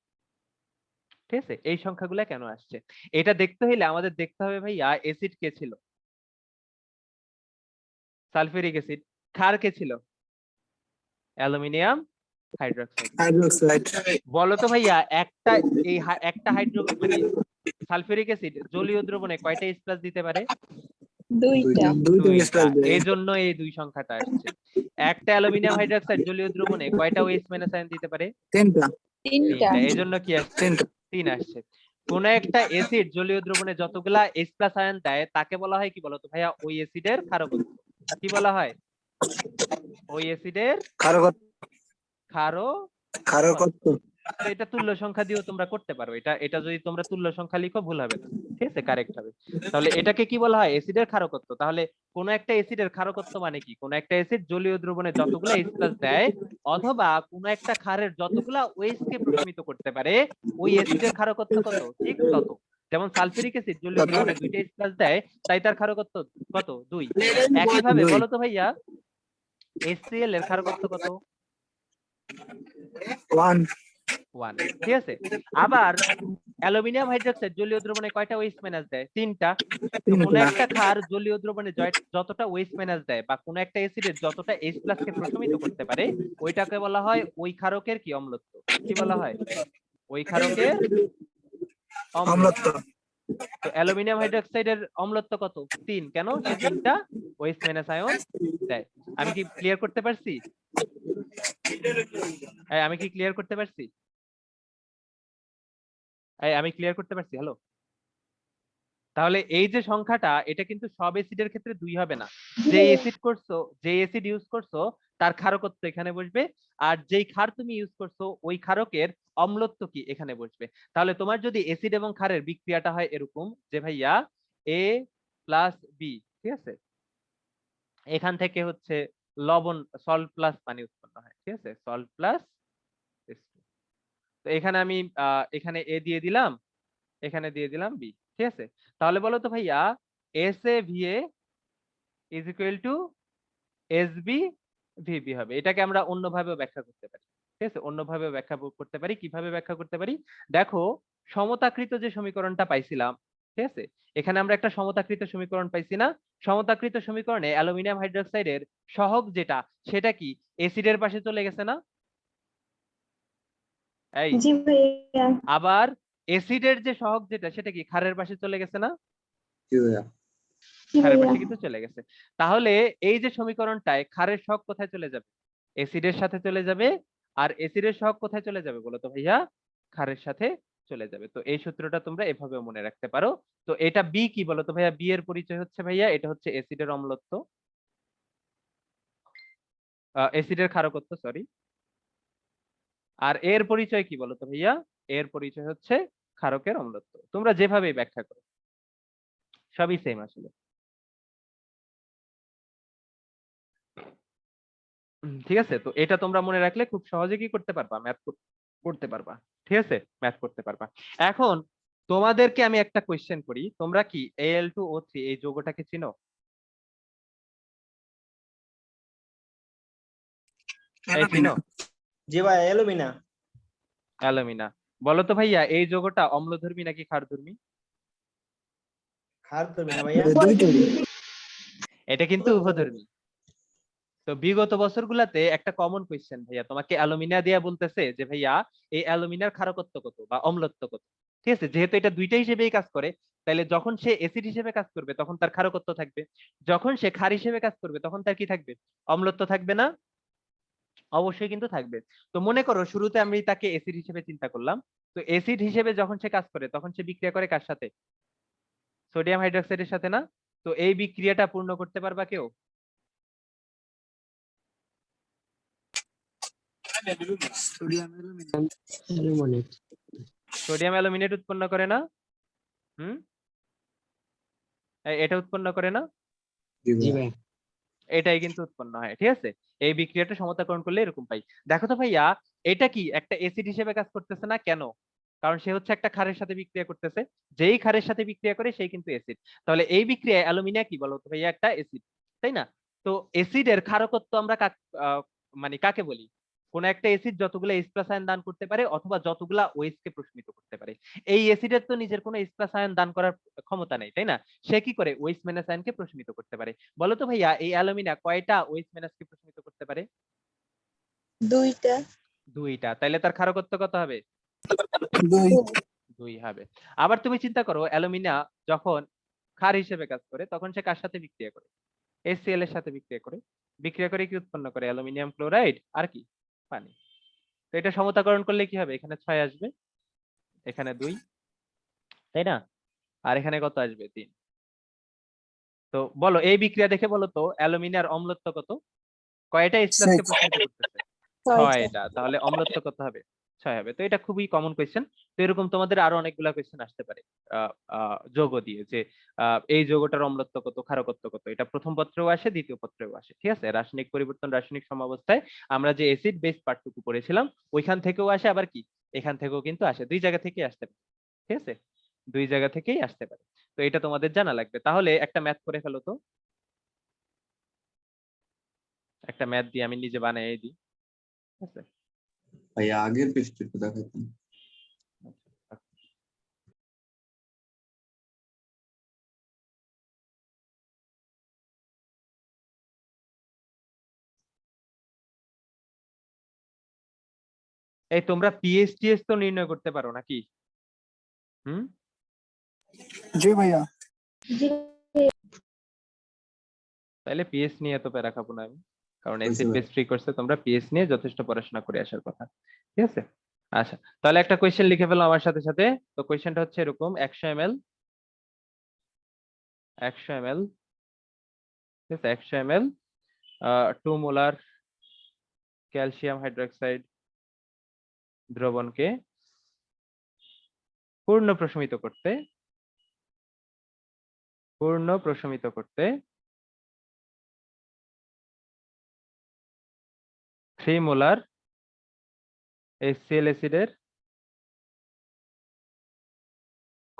ঠিক আছে? এই সংখ্যাগুলা কেন আসছে, এটা দেখতে হইলে আমাদের দেখতে হবে ভাইয়া এসিড কে ছিল, সালফিউরিক অ্যাসিড। ক্ষার কে ছিল, অ্যালুমিনিয়াম হাইড্রোক্সাইড। হাইড্রোক্সাইড। বলো তো ভাইয়া, একটা একটা মানে সালফিউরিক অ্যাসিড জলীয় দ্রবণে কয়টা H+ দিতে পারে? দুইটা। দুইটা দুইটা। স্টার দেয়। এই জন্য এই দুই সংখ্যাটা আসছে। একটা অ্যালুমিনিয়াম হাইড্রোক্সাইড জলীয় দ্রবণে কয়টা OH- আয়ন দিতে পারে? তিনটা। তিনটা। এই জন্য কি আসছে? তিনটা। 3 আসছে। কোন একটা অ্যাসিড জলীয় দ্রবণে যতগুলা H+ আয়ন দেয় তাকে বলা হয় কি বলতো ভাইয়া? ওই অ্যাসিডের ক্ষারকত্ব। কি বলা হয়? ওই অ্যাসিডের ক্ষারকত্ব। তো এটা তুল্য সংখ্যা দিয়েও তোমরা করতে পারো, এটা যদি তোমরা তুল্য সংখ্যা লিখো ভুল হবে না, ঠিক আছে? কারেক্ট হবে। তাহলে এটাকে কি বলা হয়? অ্যাসিডের ক্ষারকত্ব। তাহলে কোন একটা অ্যাসিডের ক্ষারকত্ব মানে কি? কোন একটা অ্যাসিড জলীয় দ্রবণে যতগুলা H+ দেয় অথবা কোন একটা ক্ষারের যতগুলা OH কে প্রশমিত করতে পারে ওই অ্যাসিডের ক্ষারকত্ব কত? ঠিক তত। যেমন সালফিউরিক অ্যাসিড জলীয় দ্রবণে 2টা H+ দেয়, তাই তার ক্ষারকত্ব কত? 2। একই ভাবে বলো তো ভাইয়া HCl এর ক্ষারকত্ব কত? 1। 1, ঠিক আছে? আবার অ্যালুমিনিয়াম হাইড্রোক্সাইড জলীয় দ্রবণে কয়টা OH- দেয়? 3টা। তো কোন একটা ক্ষার জলীয় দ্রবণে যতটা OH- দেয় বা কোন একটা অ্যাসিডের যতটা H+ কে প্রশমিত করতে পারে ওইটাকে বলা হয় ওই ক্ষারকের কি? অম্লত্ব। কি বলা হয়? ওই ক্ষারকের অম্লত্ব। অম্লত্ব। তো অ্যালুমিনিয়াম হাইড্রোক্সাইডের অম্লত্ব কত 3 কেন সে 3টা OH মাইনাস আয়ন দেয় আমি কি ক্লিয়ার করতে পারছি আমি কি ক্লিয়ার করতে পারছি আমি ক্লিয়ার করতে পারছি হ্যালো তাহলে এই যে সংখ্যাটা এটা কিন্তু সব অ্যাসিডের ক্ষেত্রে 2 হবে না যে অ্যাসিড করছো যে অ্যাসিড ইউজ করছো তার ক্ষারকত্ব এখানে বসবে আর যেই ক্ষার তুমি ইউজ করছো ওই ক্ষারকের অম্লত্ব কি এখানে বসবে তাহলে তোমার যদি অ্যাসিড এবং ক্ষারের বিক্রিয়াটা হয় এরকম যে ভাইয়া A প্লাস বি ঠিক আছে এখান থেকে হচ্ছে লবণ সল্ট প্লাস পানি উৎপন্ন হয় ঠিক আছে সল্ট প্লাস তো এখানে আমি এখানে এ দিয়ে দিলাম এখানে দিয়ে দিলাম বি ঠিক আছে তাহলে বলো তো ভাইয়া SA is equal two SB VB হবে এটাকে আমরা অন্যভাবে ব্যাখ্যা করতে পারি ঠিক আছে অন্যভাবে ব্যাখ্যা করতে পারি কিভাবে ব্যাখ্যা করতে পারি দেখো সমতাকৃত যে সমীকরণটা পাইছিলাম ঠিক আছে এখানে আমরা একটা সমতাকৃত সমীকরণ পাইছি না সমতাকৃত সমীকরণে অ্যালুমিনিয়াম হাইড্রোক্সাইডের সহগ যেটা সেটা কি অ্যাসিডের পাশে চলে গেছে না এই জি ভাইয়া আবার অ্যাসিডের যে সহগ যেটা সেটা কি ক্ষারের পাশে চলে গেছে না জি ক্ষারের ভাইয়া পাশে কিন্তু চলে গেছে তাহলে এই যে সমীকরণটায় ক্ষারের সহগ কোথায় চলে যাবে অ্যাসিডের সাথে চলে যাবে আর অ্যাসিডের সহগ কোথায় চলে যাবে বলো তো ভাইয়া ক্ষারের সাথে চলে যাবে তো এই সূত্রটা তোমরা এভাবে মনে রাখতে পারো তো এটা বি কি বলো তো ভাইয়া বি এর পরিচয় হচ্ছে ভাইয়া এটা হচ্ছে অ্যাসিডের অম্লত্ব অ্যাসিডের ক্ষারকত্ব সরি আর এর পরিচয় কি বলো তো ভাইয়া এর পরিচয় হচ্ছে ক্ষারকের অম্লত্ব তোমরা যেভাবে ব্যাখ্যা করো সবই সেম আসলে ঠিক আছে তো এটা তোমরা মনে রাখলে খুব সহজে কি করতে পারবা ম্যাথ করতে পারবা ঠিক আছে ম্যাথ করতে পারবা এখন তোমাদেরকে আমি একটা কোশ্চেন করি তোমরা কি Al2O3 এই যৌগটাকে চিনো এই চিনো জি ভাই অ্যালুমিনা অ্যালুমিনা বলো তো ভাইয়া এই যৌগটা অম্লধর্মী নাকি ক্ষারধর্মী খার তো না ভাইয়া দুইটাই এটা কিন্তু উভধর্মী তো বিগত বছরগুলাতে একটা কমন কোশ্চেন ভাইয়া তোমাকে অ্যালুমিনা দিয়া বলতেছে যে ভাইয়া এই অ্যালুমিনার ক্ষারকত্ব কত বা অম্লত্ব কত ঠিক আছে যেহেতু এটা দুইটা হিসেবেই কাজ করে তাহলে যখন সে অ্যাসিড হিসেবে কাজ করবে তখন তার ক্ষারকত্ব থাকবে যখন সে ক্ষার হিসেবে কাজ করবে তখন তার কি থাকবে অম্লত্ব থাকবে না অবশ্যই কিন্তু থাকবে তো মনে করো শুরুতে আমি তাকে অ্যাসিড হিসেবে চিন্তা করলাম তো অ্যাসিড হিসেবে যখন সে কাজ করে তখন সে বিক্রিয়া করে কার সাথে সোডিয়াম হাইড্রোক্সাইডের সাথে না তো এই বিক্রিয়াটা পূর্ণ করতে পারবা কেউ sodium aluminium aluminate sodium aluminate উৎপন্ন করে না হুম এটা উৎপন্ন করে না জি ভাই এটাই কিন্তু উৎপন্ন হয় ঠিক আছে এই বিক্রিয়াটা সমতাকরণ করলে এরকম পাই দেখো তো ভাইয়া এটা কি একটা অ্যাসিড হিসেবে কাজ করতেছে না কেন কারণ সে হচ্ছে একটা ক্ষারের সাথে বিক্রিয়া করতেছে যেই ক্ষারের সাথে বিক্রিয়া করে সেই কিন্তু অ্যাসিড তাহলে এই বিক্রিয়ায় অ্যালুমিনিয়া কি বলো তো ভাইয়া একটা অ্যাসিড তাই না তো অ্যাসিডের ক্ষারকত্ব আমরা মানে কাকে বলি কোন একটা অ্যাসিড যতগুলো H+ আয়ন দান করতে পারে অথবা যতগুলা OH কে প্রশমিত করতে পারে এই অ্যাসিডের তো নিজের কোনো H+ আয়ন দান করার ক্ষমতা নেই তাই না সে কি করে OH- আয়নকে প্রশমিত করতে পারে বলো তো ভাইয়া এই অ্যালুমিনা কয়টা OH- কে প্রশমিত করতে পারে দুইটা দুইটা তাইলে তার ক্ষারকত্ব কত হবে দুই 2 হবে আবার তুমি চিন্তা করো অ্যালুমিনা যখন ক্ষার হিসেবে কাজ করে তখন সে কার সাথে বিক্রিয়া করে HCl এর সাথে বিক্রিয়া করে কি উৎপন্ন করে অ্যালুমিনিয়াম ক্লোরাইড আর কি পানি তো এটা সমতাকরণ করলে কি হবে এখানে 6 আসবে এখানে 2 তাই না আর এখানে কত আসবে 3 তো বলো এই বিক্রিয়া দেখে বলো তো অ্যালুমিনিয়ার অম্লত্ব কত কয়টা H+ কে প্রশমিত করতেছে ছয়টা 6টা তাহলে অম্লত্ব কত হবে 6 হবে তো এটা খুবই কমন কোশ্চেন তো এরকম তোমাদের আরো অনেকগুলা কোশ্চেন আসতে পারে যৌগ দিয়ে যে এই যৌগটার অম্লত্ব কত ক্ষারকত্ব কত এটা প্রথম পত্রেও আসে দ্বিতীয় পত্রেও আসে ঠিক আছে রাসায়নিক পরিবর্তন রাসায়নিক সমাবস্থায় আমরা যে অ্যাসিড বেস পার্টটুকু পড়েছিলাম ওইখান থেকেও আসে আবার কি এখান থেকেও কিন্তু আসে দুই জায়গা থেকেই আসতে পারে ঠিক আছে দুই জায়গা থেকেই আসতে পারে তো এটা তোমাদের জানা লাগবে তাহলে একটা ম্যাথ করে ফেলো তো একটা ম্যাথ দিয়ে আমি নিজে বানিয়ে দিই ঠিক আছে ভাইয়া আগের পেজটা একটু দেখাতেন এই তোমরা পিএসটিএস তো নির্ণয় করতে পারো নাকি হুম জি ভাইয়া। জি তাহলে পিএস নিয়ে এত প্যারা খাবো না আমি, কারণ হয়েছে এসিড ভাই। বেস ফ্রি কোর্সে তোমরা পিএস নিয়ে যথেষ্ট পড়াশোনা করে আসার কথা। ঠিক আছে, আচ্ছা তাহলে একটা কোয়েশ্চেন লিখে ফেলো আমার সাথে সাথে। তো কোয়েশ্চেনটা হচ্ছে এরকম, 100 ml 100 ml, ঠিক আছে, 100 ml 2 মোলার ক্যালসিয়াম হাইড্রোক্সাইড দ্রবণকে পূর্ণ প্রশমিত করতে 3 মোলার HCl অ্যাসিডের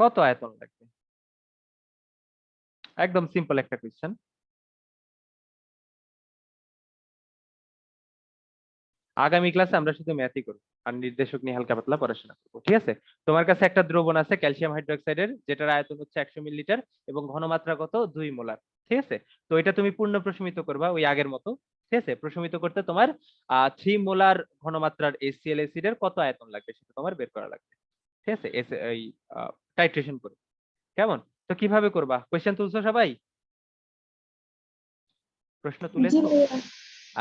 কত আয়তন লাগবে? একদম সিম্পল একটা কোয়েশ্চেন। আগামী ক্লাসে আমরা শুধু ম্যাথই করব আর নির্দেশক নিয়ে হালকা পাতলা পড়াশোনা করবো, ঠিক আছে? তোমার কাছে একটা দ্রবণ আছে ক্যালসিয়াম হাইড্রোক্সাইডের, যেটার আয়তন হচ্ছে 100 মিলিলিটার এবং ঘনমাত্রা কত 2 মোলার, ঠিক আছে? তো এটা তুমি পূর্ণ প্রশমিত করবা ওই আগের মতো, ঠিক আছে? প্রশমিত করতে তোমার 3 মোলার ঘনমাত্রার HCl অ্যাসিডের কত আয়তন লাগবে সেটা তোমার বের করা লাগবে, ঠিক আছে? এই টাইট্রেশন করে, কেমন? তো কিভাবে করবা? কোয়েশ্চেন তুলছো সবাই? প্রশ্ন জি তুলেছো? ভাইয়া।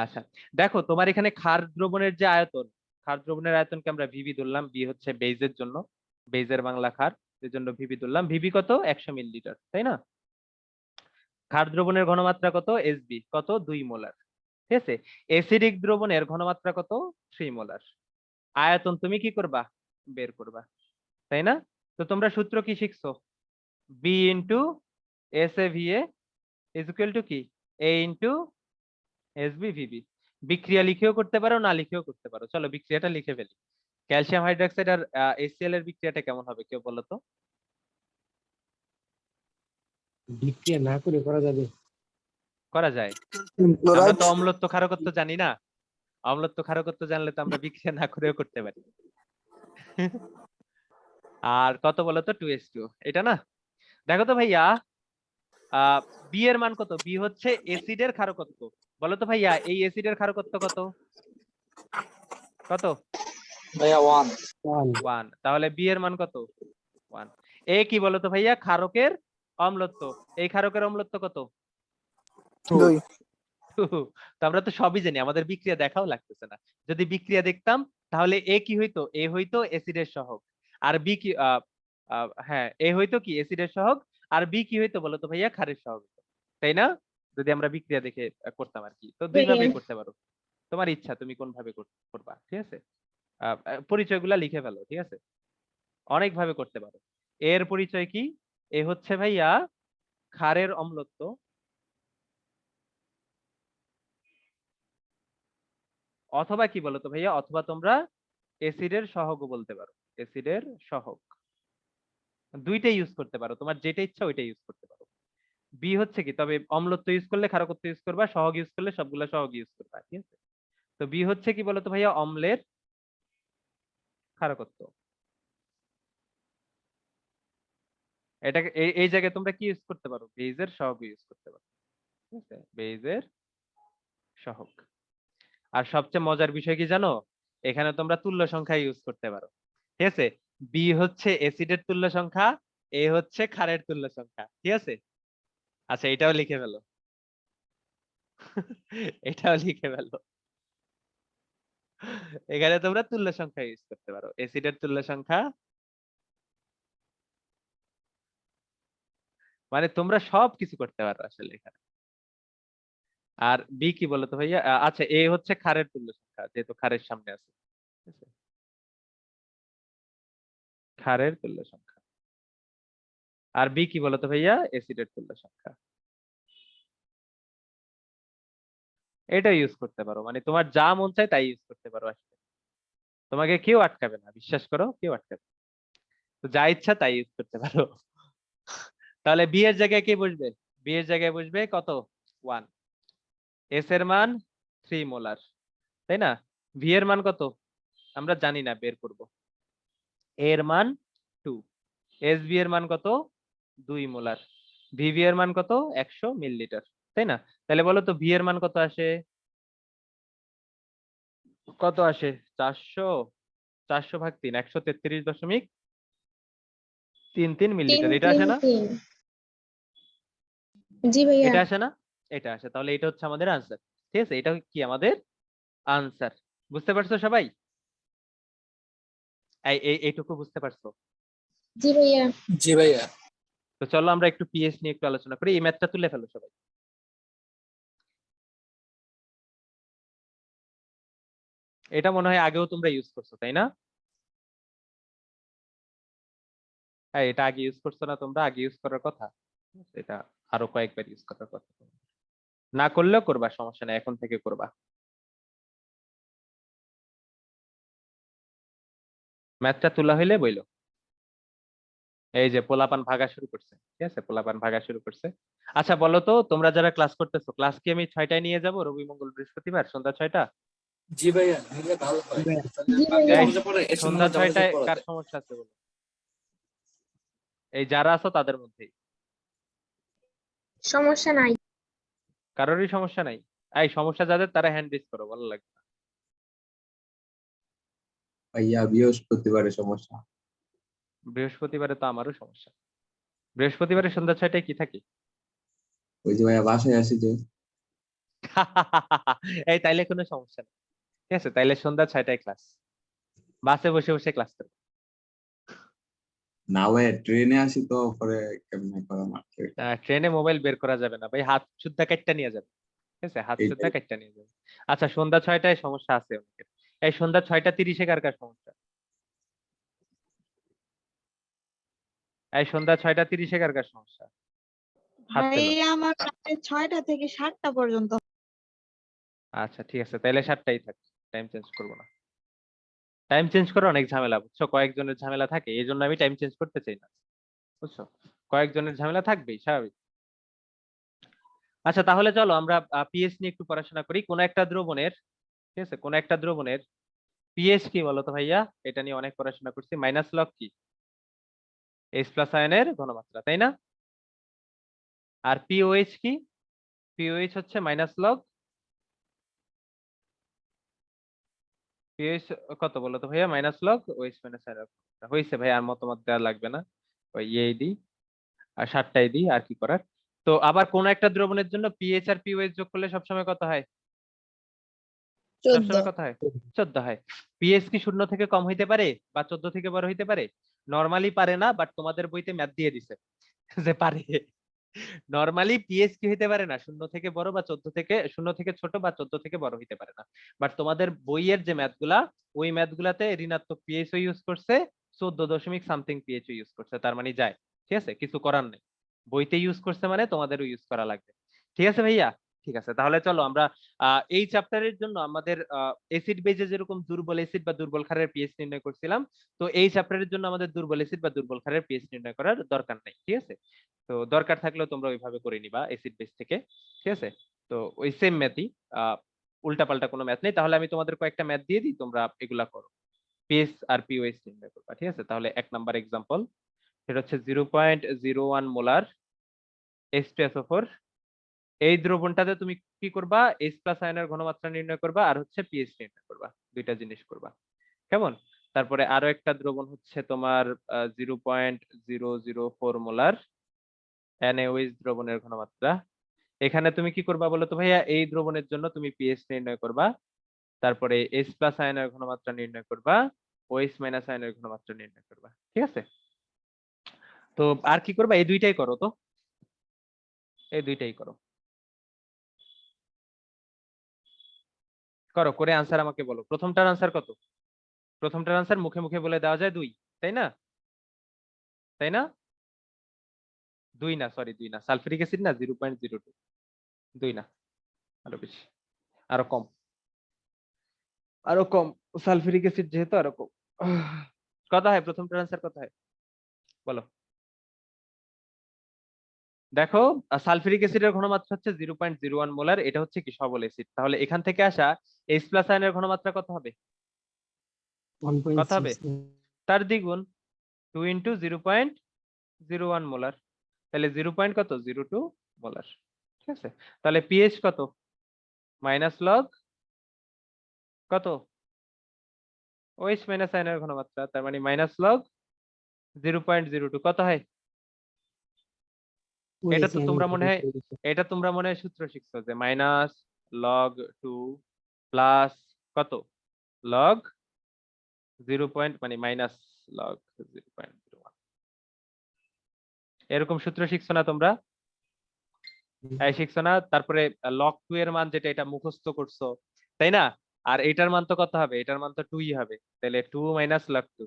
আচ্ছা, দেখো তোমার এখানে ক্ষার দ্রবণের যে আয়তন, ক্ষার দ্রবণের আয়তনকে আমরা ভিবি ধরলাম, বি হচ্ছে বেইজের জন্য, বেইজের বাংলা ক্ষার, এর জন্য ভিবি ধরলাম। ভিবি কত? 100 মিলিলিটার, তাই না? ক্ষার দ্রবণের ঘনমাত্রা কত? এসবি কত? 2 মোলার, ঠিক আছে? অ্যাসিডিক দ্রবণের ঘনমাত্রা কত? 3 মোলার। আয়তন তুমি কি করবা? বের করবা, তাই না? তো তোমরা সূত্র কি শিখছো? B into S A V A is equal to কি? A into S B V B. বিক্রিয়া লিখেও করতে পারো, না লিখেও করতে পারো। চলো বিক্রিয়াটা লিখে ফেলি। ক্যালসিয়াম হাইড্রোক্সাইড আর HCl এর বিক্রিয়াটা কেমন হবে কেউ বলো তো? বিক্রিয়া না করে করা যাবে? করা যায়। আমরা ক্লোরাইড। তো অম্লত্ব ক্ষারকত্ব জানি না, অম্লত্ব ক্ষারকত্ব জানলে তো আমরা বিক্রিয়া না করেও করতে পারি। আর কত বলো তো? 2H2, এটা না? দেখো তো ভাইয়া, বি এর মান কত? বি হচ্ছে এসিডের ক্ষারকত্ব। বলো তো ভাইয়া, এই এসিডের ক্ষারকত্ব কত? কত? ভাইয়া 1। 1। তাহলে বি এর মান কত? 1। এ কি বলো তো ভাইয়া? ক্ষারকের অম্লত্ব। এই ক্ষারকের অম্লত্ব কত? 2। তো আমরা তো সবই জানি, আমাদের বিক্রিয়া দেখাও লাগতেছে না। যদি বিক্রিয়া দেখতাম তাহলে এ কি হইতো? এ হইতো অ্যাসিডের সহগ। আর বি কি হ্যাঁ, এ হইতো কি? অ্যাসিডের সহগ। আর বি কি হইতো বলো তো ভাইয়া? ক্ষারের সহগ হইতো। তাই না? যদি আমরা বিক্রিয়া দেখে করতাম আর কি। তো দুই ভাইয়া ভাবেই করতে পারো, তোমার ইচ্ছা তুমি কোন ভাবে করবা, ঠিক আছে? পরিচয়গুলা লিখে ফেলো, ঠিক আছে? অনেক ভাবে করতে পারো। এর পরিচয় কি? এ হচ্ছে ভাইয়া ক্ষারের অম্লত্ব, অথবা কি বলতো ভাইয়া? অথবা তোমরা এসিডের সহগও বলতে পারো, এসিডের সহগ। দুইটাই ইউজ করতে পারো, তোমার যেটা ইচ্ছা ওইটা ইউজ করতে পারো। বি হচ্ছে কি? তবে অম্লত্ব ইউজ করলে ক্ষারকত্ব ইউজ করবা, সহগ ইউজ করলে সবগুলা সহগ ইউজ করবা, ঠিক আছে? তো বি হচ্ছে কি বলতো ভাইয়া? অম্লের ক্ষারকত্ব। এটাকে এই জায়গায় তোমরা কি ইউজ করতে পারো? বেইজের সহগ ইউজ করতে পারো, ঠিক আছে? বেইজের সহগ। আর সবচেয়ে মজার বিষয় কি জানো? এখানে তোমরা তুল্য সংখ্যা ইউজ করতে পারো, ঠিক আছে? বি হচ্ছে এসিডের তুল্য সংখ্যা, এ হচ্ছে ক্ষারের তুল্য সংখ্যা, ঠিক আছে? আচ্ছা এটাও লিখে ফেলো। এটাও লিখে ফেলো। এখানে তোমরা তুল্য সংখ্যা ইউজ করতে পারো, এসিডের তুল্য সংখ্যা, মানে তোমরা সব কিছু করতে পারো আসলে এখানে। আর বি কি বলতো ভাইয়া? আচ্ছা এ হচ্ছে ক্ষারের তুল্য সংখ্যা, যেহেতু ক্ষারের সামনে আছে, ঠিক আছে? ক্ষারের তুল্য সংখ্যা। আর বি কি বলতো ভাইয়া? এসিডের তুল্য সংখ্যা। এটা ইউজ করতে পারো, মানে তোমার যা মন চায় তাই ইউজ করতে পারো আসলে। তোমাকে কেউ আটকাবে না, বিশ্বাস করো, কেউ আটকাবে না। তো যা ইচ্ছা তাই ইউজ করতে পারো। তাহলে বি এর জায়গায় কি বসবে? বি এর জায়গায় বসবে কত? 1। এস এর মান 3 মোলার, তাই না? ভি এর মান কত? আমরা জানি না, বের করব। এ এর মান 2। এস বি এর মান কত? 2 মোলার। ভিভি এর মান কত? 100 মিলিলিটার, তাই না? তাহলে বলো তো ভি এর মান কত আসে? কত আসে? 400, 400 ভাগ 3, 133.3 3 তিন মিলিলিটার, এটা তিন আসে না? তিন জি ভাইয়া এটা আসে না? এটা আসে, তাহলে এটা হচ্ছে আমাদের আনসার। ঠিক আছে, এটা কি আমাদের আনসার। বুঝতে পারছো সবাই? এইটুকু বুঝতে পারছো? জি ভাইয়া জি ভাইয়া। তো চলো আমরা একটু পিএইচ নিয়ে একটু আলোচনা করি। এই ম্যাথটা তুলে ফেলো সবাই। এটা মনে হয় আগেও তোমরা ইউজ করছো, তাই না? হ্যাঁ, এটা আগে ইউজ করছো না তোমরা? আগে ইউজ করার কথা। এটা আরো কয়েকবার ইউজ করার কথা। না করলেও করবা, সমস্যা নেই, এখন থেকে করবা। ম্যাথটা তোলা হইলে বইলো। এই যে পোলাপান ভাগা শুরু করছে, ঠিক আছে, পোলাপান ভাগা শুরু করছে। আচ্ছা বলো তো, তোমরা যারা ক্লাস করতেছো, ক্লাস কি আমি 6টায় নিয়ে যাব, রবি মঙ্গল বৃহস্পতিবার সন্ধ্যা 6টা? জি ভাইয়া, নিলে ভালো হয়। জি ভাইয়া। তাহলে জি বাকি ভাইয়া এই নামাজের পরে এসে সন্ধ্যা নামাজ জামাতে 6টায় পড়া কার যায়। সমস্যা আছে বলো? এই যারা আছো তাদের মধ্যেই সমস্যা নাই কারোরই সমস্যা নাই? এই সমস্যা যাদের, তারা হ্যান্ড রেজ করো, ভালো লাগবে। ভাইয়া বৃহস্পতিবারে সমস্যা। বৃহস্পতিবারে তো আমারও সমস্যা। বৃহস্পতিবারে সন্ধ্যা 6টায় কি থাকে? ওই যে ভাইয়া বাসায় আসি যে। এই তাইলে কোনো সমস্যা নেই, ঠিক আছে, তাইলে সন্ধ্যা 6টায় ক্লাস, বাসে বসে বসে ক্লাস করবে। না ভাইয়া ট্রেনে আসি তো, পরে কেমনে করা মারতে। ট্রেনে মোবাইল বের করা যাবে না ভাই, হাত সুদ্ধা কাটটা নিয়ে যাবে, ঠিক আছে, হাত সুদ্ধা এইটাই। কাটটা নিয়ে যাবে। আচ্ছা সন্ধ্যা 6টায় সমস্যা আছে অনেকের। এই সন্ধ্যা 6টা 30-এ কার কার সমস্যা? এই সন্ধ্যা 6টা 30-এ কার কার সমস্যা? হাত তোলো। ভাইয়া আমার রাতে 6টা থেকে 7টা পর্যন্ত। আচ্ছা ঠিক আছে, তাহলে 7টাই থাক, টাইম চেঞ্জ করবো না। টাইম চেঞ্জ করে অনেক ঝামেলা, বুঝছো, কয়েকজনের ঝামেলা থাকে, এই জন্য আমি টাইম চেঞ্জ করতে চাই না, বুঝছো, কয়েকজনের ঝামেলা থাকবেই, স্বাভাবিক। আচ্ছা তাহলে চলো আমরা পিএইচ নিয়ে একটু পড়াশোনা করি। কোন একটা দ্রবণের, ঠিক আছে, কোন একটা দ্রবণের পিএইচ কি বলতো ভাইয়া? এটা নিয়ে অনেক পড়াশোনা করছি। মাইনাস লগ কি? এইচ প্লাস আয়নের ঘনমাত্রা, তাই না? আর পিওএইচ কি? পিওএইচ হচ্ছে মাইনাস লগ, পিওএইচ কত বলো তো ভাইয়া? মাইনাস লগ ওএইচ মাইনাস আয়নের ঘনমাত্রা। হয়েছে ভাই, আর মতামত দেওয়া লাগবে না, ওই এই দিই আর 7টাই দিই, আর কি করার। তো আবার কোন একটা দ্রবণের জন্য পিএইচ আর পিওএইচ যোগ করলে সবসময় কত হয়? 14 সবসময় কত হয়? 14 হয়। পিএইচ কি 0 থেকে কম হইতে পারে বা 14 থেকে বড় হইতে পারে? নরমালি পারে না, বাট তোমাদের বইতে ম্যাথ দিয়ে দিছে যে পারে। নরমালি পিএইচ কি হইতে পারে না 0 থেকে বড় বা 14 থেকে 0 থেকে ছোট বা 14 থেকে বড় হইতে পারে না। বাট তোমাদের বইয়ের যে ম্যাথগুলা, ওই ম্যাথগুলাতে ঋণাত্মক পিএইচ ও ইউজ করছে, 14 দশমিক সামথিং পিএইচ ও ইউজ করছে, তার মানে যায়, ঠিক আছে, কিছু করার নেই, বইতে ইউজ করছে মানে তোমাদেরও ইউজ করা লাগবে। ঠিক আছে ভাইয়া? ঠিক আছে, তাহলে চলো আমরা এই চ্যাপ্টারের জন্য আমাদের এসিড বেজে যেরকম দুর্বল এসিড বা দুর্বল ক্ষারের পিএইচ নির্ণয় করছিলাম, তো এই চ্যাপ্টারের জন্য আমাদের দুর্বল এসিড বা দুর্বল ক্ষারের পিএইচ নির্ণয় করার দরকার নেই, ঠিক আছে। তো দরকার থাকলেও তোমরা ওইভাবে করে নিবা এসিড বেস থেকে, ঠিক আছে। তো ওই সেম ম্যাথই, উল্টা পাল্টা কোনো ম্যাথ নেই। তাহলে আমি তোমাদের কয়েকটা ম্যাথ দিয়ে দিই, তোমরা এগুলা করো, পিএইচ আর পিওএইচ নির্ণয় করবা, ঠিক আছে। তাহলে 1 নাম্বার এক্সাম্পল, সেটা হচ্ছে 0.01 মোলার H2SO4। এই দ্রবণটাতে তুমি কি করবা? H প্লাস আয়নের ঘনমাত্রা নির্ণয় করবা, আর হচ্ছে পিএইচ নির্ণয় করবা, দুইটা জিনিস করবা, কেমন? তারপরে আরো একটা দ্রবণ হচ্ছে তোমার 0.004 মোলার NaOH দ্রবণের ঘনমাত্রা। এখানে তুমি কি করবা বলো তো ভাইয়া? এই দ্রবণের জন্য তুমি পিএইচ নির্ণয় করবা, তারপরে H প্লাস আয়নের ঘনমাত্রা নির্ণয় করবা, OH মাইনাস আয়নের ঘনমাত্রা নির্ণয় করবা, ঠিক আছে। তো আর কি করবা? এই দুইটাই করো তো, এই দুইটাই করো, করো করে আনসার আমাকে বলো। প্রথমটার আনসার কত? প্রথমটার আনসার মুখে মুখে বলে দেওয়া যায় 2, তাই না? তাই না? 2 না, সরি 2 না, সালফিউরিক অ্যাসিড না, 0.02, 2 না, আরো বেশি, আরো কম, আরো কম, সালফিউরিক অ্যাসিড যেহেতু আরো কম। কত হয় প্রথমটার আনসার, কত হয় বলো? দেখো, সালফিউরিক অ্যাসিডের ঘনমাত্রা হচ্ছে 0.01 মোলার, এটা হচ্ছে কি সবল অ্যাসিড, তাহলে এখান থেকে আসা H প্লাস আয়নের ঘনমাত্রা কত হবে? কত হবে? 1.6 তার দ্বিগুণ, 2 ইন্টু 0.01 মোলার, তাহলে 0.02 মোলার, ঠিক আছে। তাহলে পিএইচ কত? মাইনাস লগ কত? OH মাইনাস আয়নের ঘনমাত্রা, তার মানে মাইনাস লগ 0.02 কত হয়? এটা তো তোমরা মনে হয় সূত্র শিখছো যে মাইনাস লগ 2 প্লাস কত লগ 0 পয়েন্ট মানে মাইনাস লগ 0.01 এরকম সূত্র শিখছো না তোমরা? এই শিখছো না? তারপরে লগ 2 এর মান যেটা এটা মুখস্থ করছো তাই না? আর এটার মান তো কত হবে? এটার মান তো 2ই হবে, তাহলে 2 মাইনাস লগ 2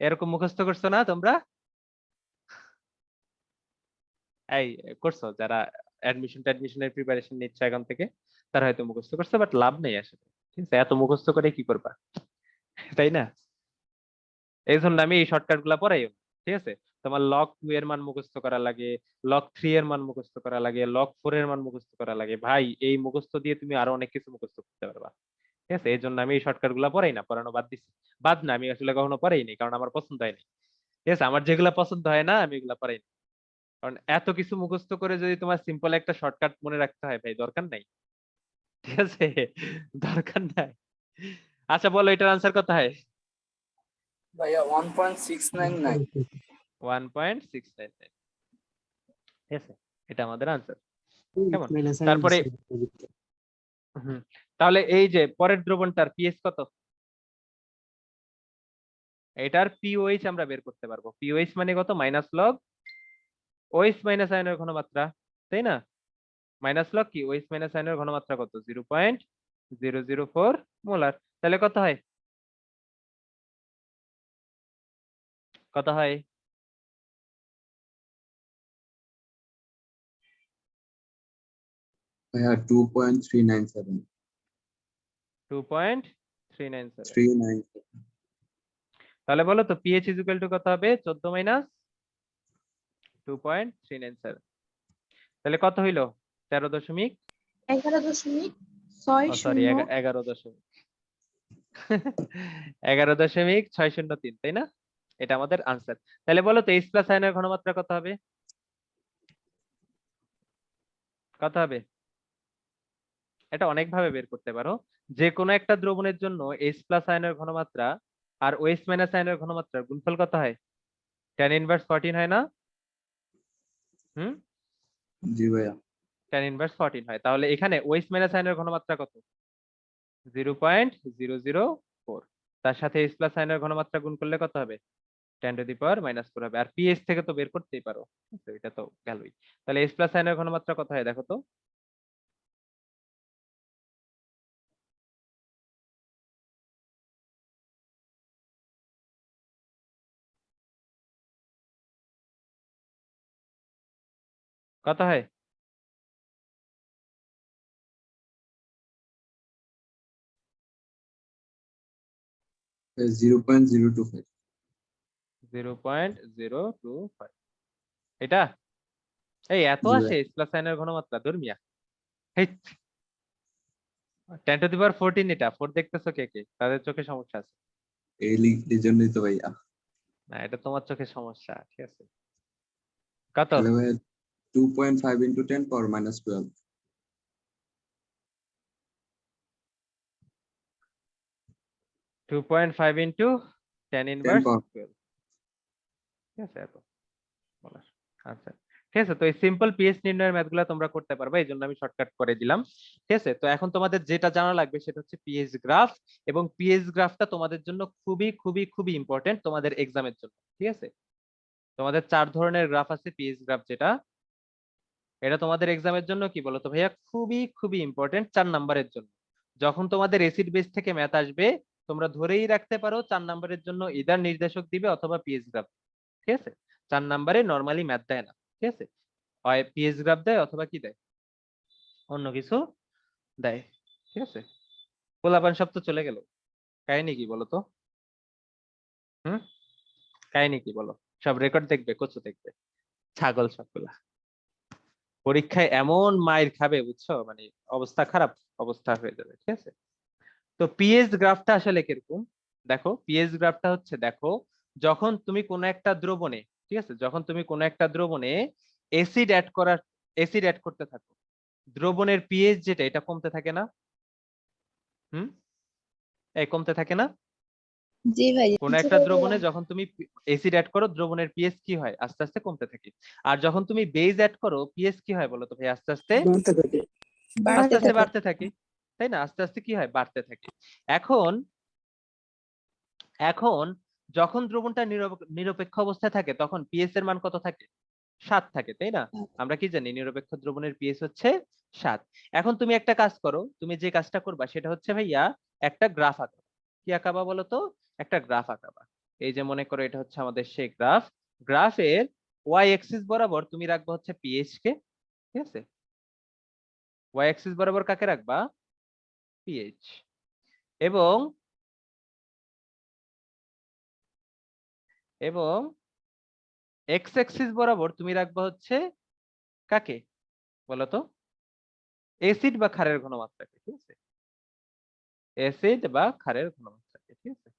এরকম মুখস্থ করছো না তোমরা? এই করছো যারা অ্যাডমিশনের প্রিপারেশন নিচ্ছে এখন থেকে, তারা হয়তো মুখস্থ করছে, বাট লাভ নেই আসলে, ঠিক আছে? এত মুখস্থ করে কি করবা, তাই না? এই জন্য আমি এই শর্টকাট গুলা পড়াই, ঠিক আছে? তোমার লগ 2 এর মান মুখস্থ করা লাগে, লগ 3 এর মান মুখস্থ করা লাগে, লগ 4 এর মান মুখস্থ করা লাগে। ভাই এই মুখস্থ দিয়ে তুমি আরো অনেক কিছু মুখস্থ করতে পারবা, ঠিক আছে? এই জন্য আমি এই শর্টকাট গুলা পড়াই না, পড়ানো বাদ দিছি। বাদ না, আমি আসলে কখনো পড়াই নি, কারণ আমার পছন্দ হয় না, ঠিক আছে? আমার যেগুলা পছন্দ হয় না আমি এগুলা পড়াই না, কারণ এত কিছু মুখস্থ করে যদি তোমার সিম্পল একটা শর্টকাট মনে রাখতে হয়, ভাই দরকার নাই, ঠিক আছে? দরকার নাই। আচ্ছা বলো এটার আনসার কত হয়? ভাইয়া 1.699। 1.699, ঠিক আছে? এটা আমাদের আনসার। কেমন? তারপরে তাহলে এই যে পরের দ্রবণটার পিএইচ কত? এটার পিওএইচ আমরা বের করতে পারবো। পিওএইচ মানে কত? মাইনাস লগ ওএইচ মাইনাস আয়নের ঘনমাত্রা, তাই না? মাইনাস লগ কি ওএইচ মাইনাস আয়নের ঘনমাত্রা কত? 0.004 মোলার। তাহলে কত হয়? কত হয়? ভাইয়া 2.397 2.397। 397 তাহলে বলো তো পিএইচ ইজ ইকুয়াল টু কত হবে? 14 মাইনাস 2.397, তাহলে কত হইলো? 13 দশমিক 11.603 11.603, তাই না? এটা আমাদের আনসার। তাহলে বলো তো এইচ প্লাস আয়নের ঘনমাত্রা কত হবে? কত হবে? এটা অনেক ভাবে বের করতে পারো। যে কোনো একটা দ্রবণের জন্য এইচ প্লাস আয়নের ঘনমাত্রা আর ওএইচ মাইনাস আয়নের ঘনমাত্রার গুণফল কত হয়? tan ইনভার্স 14 হয় না? জি ভাইয়া tan ইনভার্স 14 হয়। তাহলে এখানে ওএইচ মাইনাস আয়নের ঘনমাত্রা কত? 0.004। তার সাথে এইচ প্লাস আয়নের ঘনমাত্রা গুণ করলে কত হবে? 10⁻⁻4 হবে। আর পিএইচ থেকে তো বের করতেই পারো, এটা তো গেলই। তাহলে এইচ প্লাস আয়নের ঘনমাত্রা কত হয় দেখো তো? কত হয়? 0.025 0.025। এটা এই এত জি আসে ভাইয়া এইচ প্লাস আয়নের ঘনমাত্রা? ধর্মিয়া, এই 10⁻14, এটা 4 দেখতেছো কে কে? তাদের চোখে সমস্যা আছে। এই জন্যই তো ভাইয়া। না এটা তোমার চোখে সমস্যা, ঠিক আছে? কত? তাহলে ভাইয়া 2.5 into 10 power minus 12 2.5 into 10 10 inverse power 12, ঠিক আছে? এত বলার। আচ্ছা ঠিক আছে, তো এই সিম্পল পিএইচ নির্ণয়ের ম্যাথগুলো তোমরা করতে পারবে, এই জন্য আমি শর্টকাট করে দিলাম, ঠিক আছে? তো এখন তোমাদের যেটা জানা লাগবে সেটা হচ্ছে পিএইচ গ্রাফ, এবং পিএইচ গ্রাফটা তোমাদের জন্য খুবই খুবই খুবই ইম্পর্টেন্ট তোমাদের এক্সামের জন্য, ঠিক আছে? তোমাদের 4 ধরনের গ্রাফ আছে পিএইচ গ্রাফ, যেটা এটা তোমাদের এক্সামের জন্য কি বলতো ভাইয়া খুবই খুবই ইম্পর্টেন্ট 4 নাম্বারের জন্য। যখন তোমাদের এসিড বেস থেকে ম্যাথ আসবে, তোমরা ধরেই রাখতে পারো 4 নাম্বারের জন্য ইদার নির্দেশক দিবে অথবা পিএইচ গ্রাফ, ঠিক আছে? 4 নাম্বারে নরমালি ম্যাথ দেয় না, ঠিক আছে? হয় পিএইচ গ্রাফ দেয় অথবা কি দেয়, অন্য কিছু দেয়, ঠিক আছে? পোলাপান সব তো চলে গেল, কাহিনী কি বলো তো? কাহিনী কি বলো? সব রেকর্ড দেখবে, কচু দেখবে, ছাগল সবগুলা। পরীক্ষায় এমন মাইর খাবে বুঝছো, মানে অবস্থা খারাপ অবস্থা হয়ে যাবে, ঠিক আছে? তো পিএইচ গ্রাফটা আসলে কিরকম দেখো, পিএইচ গ্রাফটা হচ্ছে দেখো, যখন তুমি কোনো একটা দ্রবণে, ঠিক আছে, যখন তুমি কোনো একটা দ্রবণে অ্যাসিড অ্যাড করতে থাকো, দ্রবণের পিএইচ যেটা এটা কমতে থাকে না? এই কমতে থাকে না? জি ভাইয়া। কোন একটা দ্রবণে যখন তুমি অ্যাসিড অ্যাড করো দ্রবণের পিএইচ কি হয় আস্তে আস্তে কমতে থাকে, আর যখন তুমি বেজ অ্যাড করো পিএইচ কি হয় বলো তো ভাই আস্তে আস্তে বাড়তে থাকে। আস্তে আস্তে বাড়তে থাকে, তাই না? আস্তে আস্তে কি হয় বাড়তে থাকে। এখন এখন যখন দ্রবণটা নিরপেক্ষ অবস্থায় থাকে তখন পিএইচ এর মান কত থাকে? 7 থাকে, তাই না? আমরা কি জানি নিরপেক্ষ দ্রবণের পিএইচ হচ্ছে 7। এখন তুমি একটা কাজ করো, তুমি যে কাজটা করবা সেটা হচ্ছে ভাইয়া একটা গ্রাফ আঁকাবা। কি আঁকাবা বলো তো? একটা গ্রাফ আঁকাবা। এই যে মনে করো এটা হচ্ছে আমাদের সেই গ্রাফ। গ্রাফের ওয়াই অ্যাক্সিস বরাবর তুমি রাখবা হচ্ছে পিএইচ কে, ঠিক আছে? ওয়াই অ্যাক্সিস বরাবর কাকে রাখবা? পিএইচ। এবং এবং এক্স অ্যাক্সিস বরাবর তুমি রাখবা হচ্ছে কাকে বলতো? অ্যাসিড বা ক্ষারের ঘনমাত্রাকে, ঠিক আছে? অ্যাসিড বা ক্ষারের ঘনমাত্রাকে, ঠিক আছে?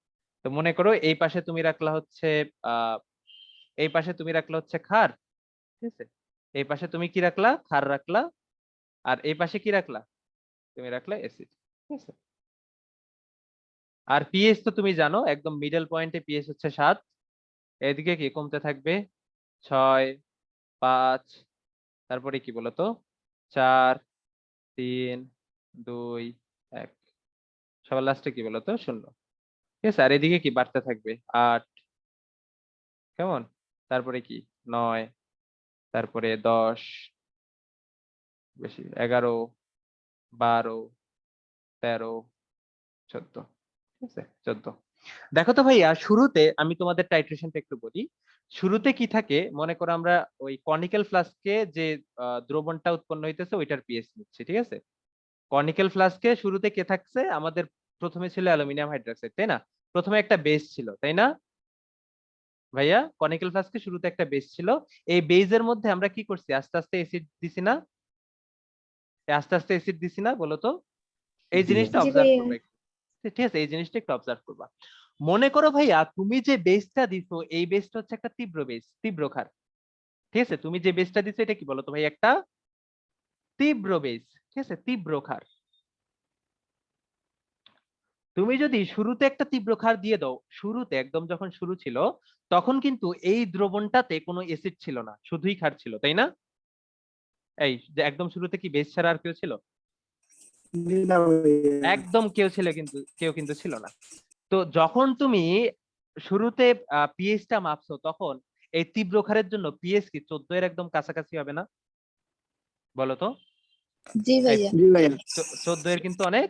তো মনে করো এই পাশে তুমি রাখলা হচ্ছে এই পাশে তুমি রাখলা হচ্ছে ক্ষার, ঠিক আছে? এই পাশে তুমি কি রাখলা? ক্ষার রাখলা। আর এই পাশে কি রাখলা? তুমি রাখলা অ্যাসিড, ঠিক আছে? আর পিএইচ তো তুমি জানো একদম মিডল পয়েন্টে পিএইচ হচ্ছে 7। এদিকে কি কমতে থাকবে? 6, 5, তারপরে কি বলতো? 4, 3, 2, 1, সবার লাস্টে কি বলতো? 0, ঠিক আছে? আর এদিকে কি বাড়তে থাকবে? 8, কেমন? তারপরে কি 9, তারপরে 10, বেশি 11, 12, 13, 14, ঠিক আছে? 14। দেখো তো ভাইয়া শুরুতে আমি তোমাদের টাইট্রেশনটা একটু বলি। শুরুতে কি থাকে মনে করো আমরা ওই কনিক্যাল ফ্লাস্কে যে দ্রবণটা উৎপন্ন হইতেছে ওইটার পিএইচ নিচ্ছি, ঠিক আছে? কনিক্যাল ফ্লাস্কে শুরুতে কে থাকছে? আমাদের প্রথমে ছিল অ্যালুমিনিয়াম হাইড্রোক্সাইড, তাই না? প্রথমে একটা বেস ছিল, তাই না ভাইয়া? কনিক্যাল ফ্লাস্কে শুরুতে একটা বেস ছিল। এই বেজের মধ্যে আমরা কি করছি? আস্তে আস্তে অ্যাসিড দিছি না? আস্তে আস্তে অ্যাসিড দিছি না বলো তো? এই জি জিনিসটা জি অবজার্ভ ভাইয়া। করবে, ঠিক আছে? এই জিনিসটা একটু অবজার্ভ করবা। মনে করো ভাইয়া তুমি যে বেসটা দিছো এই বেসটা হচ্ছে একটা তীব্র বেস, তীব্র ক্ষার, ঠিক আছে? তুমি যে বেসটা দিছো এটা কি বলো তো ভাই? একটা তীব্র বেস, ঠিক আছে? তীব্র ক্ষার। তুমি যদি শুরুতে একটা তীব্র ক্ষার দিয়ে দাও, শুরুতে একদম যখন শুরু ছিল তখন কিন্তু এই দ্রবণটাতে কোনো অ্যাসিড ছিল না, শুধুই ক্ষার ছিল, তাই না? এই যে একদম শুরুতে কি বেস ছাড়া আর কেউ ছিল? না ভাইয়া। একদম কেউ কিন্তু ছিল না। তো যখন তুমি শুরুতে পিএইচটা মাপছো তখন এই তীব্র ক্ষারের জন্য পিএইচ কি 14 এর একদম কাছাকাছি হবে না বলো তো? জি এই ভাইয়া। জি ভাইয়া। 14 এর কিন্তু অনেক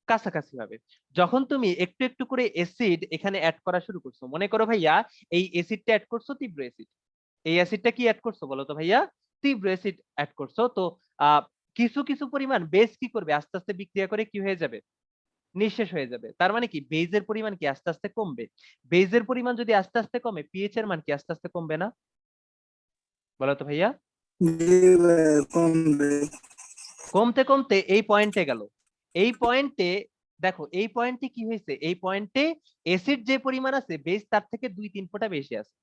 কাছাকাছি হবে। যখন তুমি একটু একটু করে অ্যাসিড এখানে অ্যাড করা শুরু করছো, মনে করো ভাইয়া এই অ্যাসিডটা অ্যাড করছো তীব্র অ্যাসিড। এই অ্যাসিডটা কি অ্যাড করছো বলো তো ভাইয়া? তীব্র অ্যাসিড অ্যাড করছো। তো আহ কিছু কিছু পরিমাণ বেস কি করবে? আস্তে আস্তে বিক্রিয়া করে কি হয়ে যাবে? নিঃশেষ হয়ে যাবে। তার মানে কি বেজের পরিমাণ কি আস্তে আস্তে কমবে? বেজের পরিমাণ যদি আস্তে আস্তে কমে পিএইচ এর মান কি আস্তে আস্তে কমবে না বলো তো ভাইয়া? জি ভাইয়া, কমবে। কমতে কমতে এই পয়েন্টে গেল। এই পয়েন্টে দেখো এই পয়েন্টে কি হয়েছে? এই পয়েন্টে অ্যাসিড যে পরিমাণ আছে বেস তার থেকে 2-3 ফোঁটা বেশি আছে।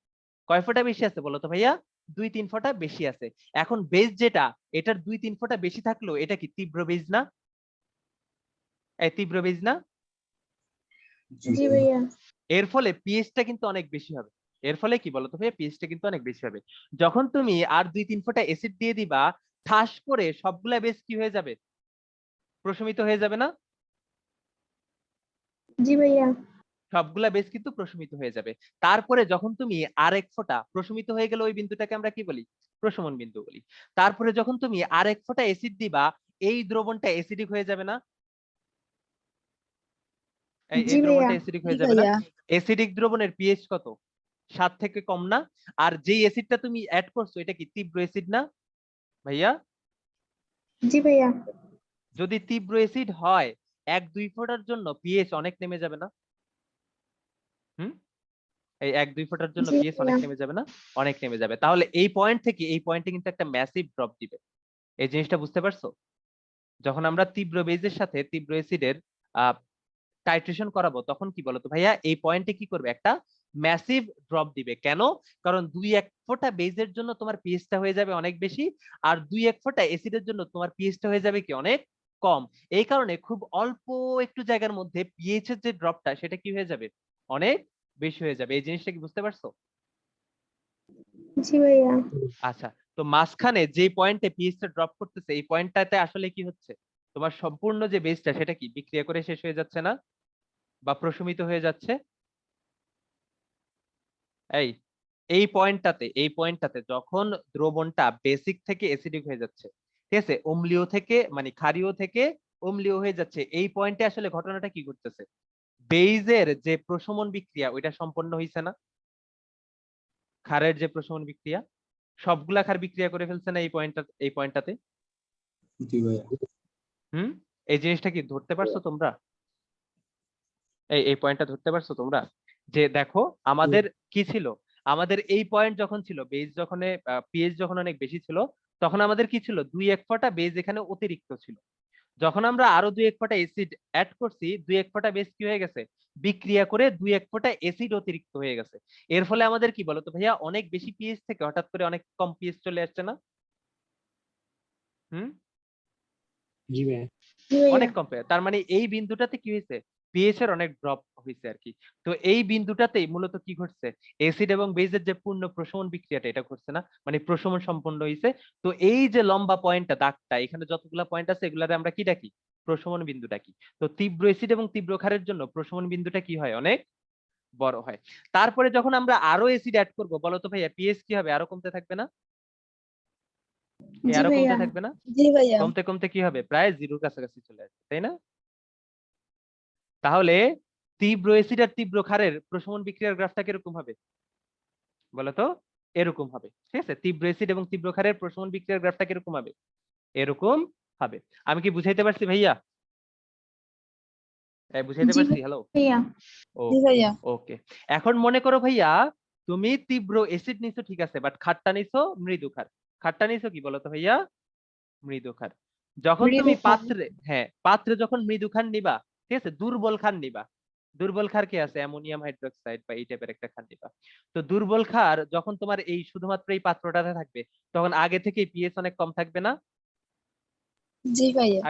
কয় ফোঁটা বেশি আছে বলো তো ভাইয়া? 2-3 ফোঁটা বেশি আছে। এখন বেস যেটা এটার 2-3 ফোঁটা বেশি থাকলো এটা কি তীব্র বেস না? এই তীব্র বেস না? জি ভাইয়া। এর ফলে পিএইচটা কিন্তু অনেক বেশি হবে। এর ফলে কি বলতো ভাইয়া? পিএইচটা কিন্তু অনেক বেশি হবে। যখন তুমি আর 2-3 ফোঁটা অ্যাসিড দিয়ে দিবা ঠাস করে সবগুলা বেস কি হয়ে যাবে? প্রশমিত হয়ে যাবে না? জি ভাইয়া। সবগুলা বেস কিন্তু প্রশমিত হয়ে যাবে। তারপরে যখন তুমি আরেক ফোঁটা প্রশমিত হয়ে গেলে ওই বিন্দুটাকে আমরা কি বলি? প্রশমন বিন্দু বলি। তারপরে যখন তুমি আরেক ফোঁটা অ্যাসিড দিবা এই দ্রবণটা অ্যাসিডিক হয়ে যাবে না? এই জি ভাইয়া। দ্রবণটা অ্যাসিডিক জি হয়ে যাবে না? ভাইয়া। অ্যাসিডিক দ্রবণের পিএইচ কত? 7 থেকে কম না? আর যেই অ্যাসিডটা তুমি অ্যাড করছো এটা কি তীব্র অ্যাসিড না ভাইয়া? জি ভাইয়া। যদি তীব্র অ্যাসিড হয় 1-2 ফোঁটার জন্য পিএইচ অনেক নেমে যাবে না? হুম? এই 1-2 ফোঁটার জন্য জি পিএইচ অনেক ভাইয়া। নেমে যাবে না? অনেক নেমে যাবে। তাহলে এই পয়েন্ট থেকে এই পয়েন্টে কিন্তু একটা ম্যাসিভ ড্রপ দিবে। এই জিনিসটা বুঝতে পারছো? যখন আমরা তীব্র বেজের সাথে তীব্র অ্যাসিডের টাইট্রেশন করাবো তখন কি বলতো ভাইয়া? এই পয়েন্টে কি করবে? একটা ম্যাসিভ ড্রপ দিবে। কেন? কারণ 2-1 ফোঁটা বেজের জন্য তোমার পিএইচটা হয়ে যাবে অনেক বেশি, আর 2-1 ফোঁটা অ্যাসিডের জন্য তোমার পিএইচটা হয়ে যাবে কি অনেক কম। এই কারণে খুব অল্প একটু জায়গার মধ্যে পিএইচ এর যে ড্রপটা সেটা কি হয়ে যাবে? অনেক বেশি হয়ে যাবে। এই জিনিসটা কি বুঝতে পারছো? জি ভাইয়া। আচ্ছা, তো মাঝখানে যে পয়েন্টে পিএইচ টা ড্রপ করতেছে এই পয়েন্টটাতে আসলে কি হচ্ছে, তোমার সম্পূর্ণ যে বেসটা সেটা কি বিক্রিয়া করে শেষ হয়ে যাচ্ছে না, বা প্রশমিত হয়ে যাচ্ছে? এই এই পয়েন্টটাতে যখন দ্রবণটা বেসিক থেকে অ্যাসিডিক হয়ে যাচ্ছে, ঠিক আছে, অম্লীয় থেকে মানে ক্ষারীয় থেকে অম্লীয় হয়ে যাচ্ছে, এই পয়েন্টে আসলে ঘটনাটা কি ঘটতেছে, বেইজের যে প্রশমন বিক্রিয়া ওইটা সম্পন্ন হইছে না? ক্ষারের যে প্রশমন বিক্রিয়া সবগুলা ক্ষার বিক্রিয়া করে ফেলছে না এই পয়েন্টটাতে? জি ভাইয়া। হুম, এই জিনিসটা কি ধরতে পারছো তোমরা? এই পয়েন্টটা ধরতে পারছো তোমরা? যে দেখো আমাদের কি ছিল, আমাদের এই পয়েন্ট যখন ছিল বেজ যখন পিএইচ যখন অনেক বেশি ছিল, তখন আমাদের কি ছিল, 2-1 ফোঁটা বেজ এখানে অতিরিক্ত ছিল। যখন আমরা আরো 2-1 ফোঁটা অ্যাসিড অ্যাড করছি, 2-1 ফোঁটা বেজ কি হয়ে গেছে, বিক্রিয়া করে 2-1 ফোঁটা অ্যাসিড অতিরিক্ত হয়ে গেছে। এর ফলে আমাদের কি বলতো ভাইয়া, অনেক বেশি পিএইচ থেকে হঠাৎ করে অনেক কম পিএইচ চলে আসছে না? হুম, জি ভাইয়া। জি ভাইয়া। অনেক কম তার মানে এই বিন্দুটাতে কি হয়েছে, পিএইচ এর অনেক ড্রপ হয়েছে আর কি। তো এই বিন্দুটাতেই মূলত কি ঘটছে, অ্যাসিড এবং বেজের যে পূর্ণ প্রশমন বিক্রিয়াটা এটা ঘটছে না, মানে প্রশমন সম্পন্ন হয়েছে। তো এই যে লম্বা পয়েন্টটা দাগটা এখানে যতগুলা পয়েন্ট আছে এগুলারে আমরা কি ডাকি, প্রশমন বিন্দু ডাকি। তো তীব্র অ্যাসিড এবং তীব্র ক্ষারের জন্য প্রশমন বিন্দুটা কি হয়, অনেক বড় হয়। তারপরে যখন আমরা আরো অ্যাসিড অ্যাড করব, বলো তো ভাইয়া পিএইচ কি হবে, আরো কমতে থাকবে না? জি আরো ভাইয়া। কমতে থাকবে না? জি ভাইয়া। কমতে কমতে কি হবে, প্রায় জিরোর কাছাকাছি চলে আসবে, তাই না? তাহলে তীব্র অ্যাসিড আর তীব্র ক্ষারের প্রশমন বিক্রিয়ার গ্রাফটা কিরকম হবে বলতো? এরকম হবে, ঠিক আছে। তীব্র অ্যাসিড এবং তীব্র ক্ষারের প্রশমন বিক্রিয়ার গ্রাফটা কিরকম হবে, এরকম হবে। আমি কি বুঝাইতে পারছি ভাইয়া? বুঝাইতে জি পারছি? হ্যালো, ভাইয়া। জি ওকে ভাইয়া। ওকে। এখন মনে করো ভাইয়া তুমি তীব্র অ্যাসিড নিছো, ঠিক আছে, বাট খাটটা নিছো মৃদু ক্ষার। খাটটা নিছো কি বলতো ভাইয়া, মৃদু ক্ষার। যখন মৃদু তুমি ক্ষার। পাত্রে, হ্যাঁ পাত্রে যখন মৃদু ক্ষার নিবা, ঠিক আছে, দুর্বল ক্ষার নিবা। দুর্বল ক্ষার কি আছে, অ্যামোনিয়াম হাইড্রোক্সাইড বা এই টাইপের একটা ক্ষার নিবা। তো দুর্বল ক্ষার যখন তোমার এই শুধুমাত্র এই পাত্রটাতে থাকবে, তখন আগে থেকে পিএইচ অনেক কম থাকবে না? জি ভাইয়া।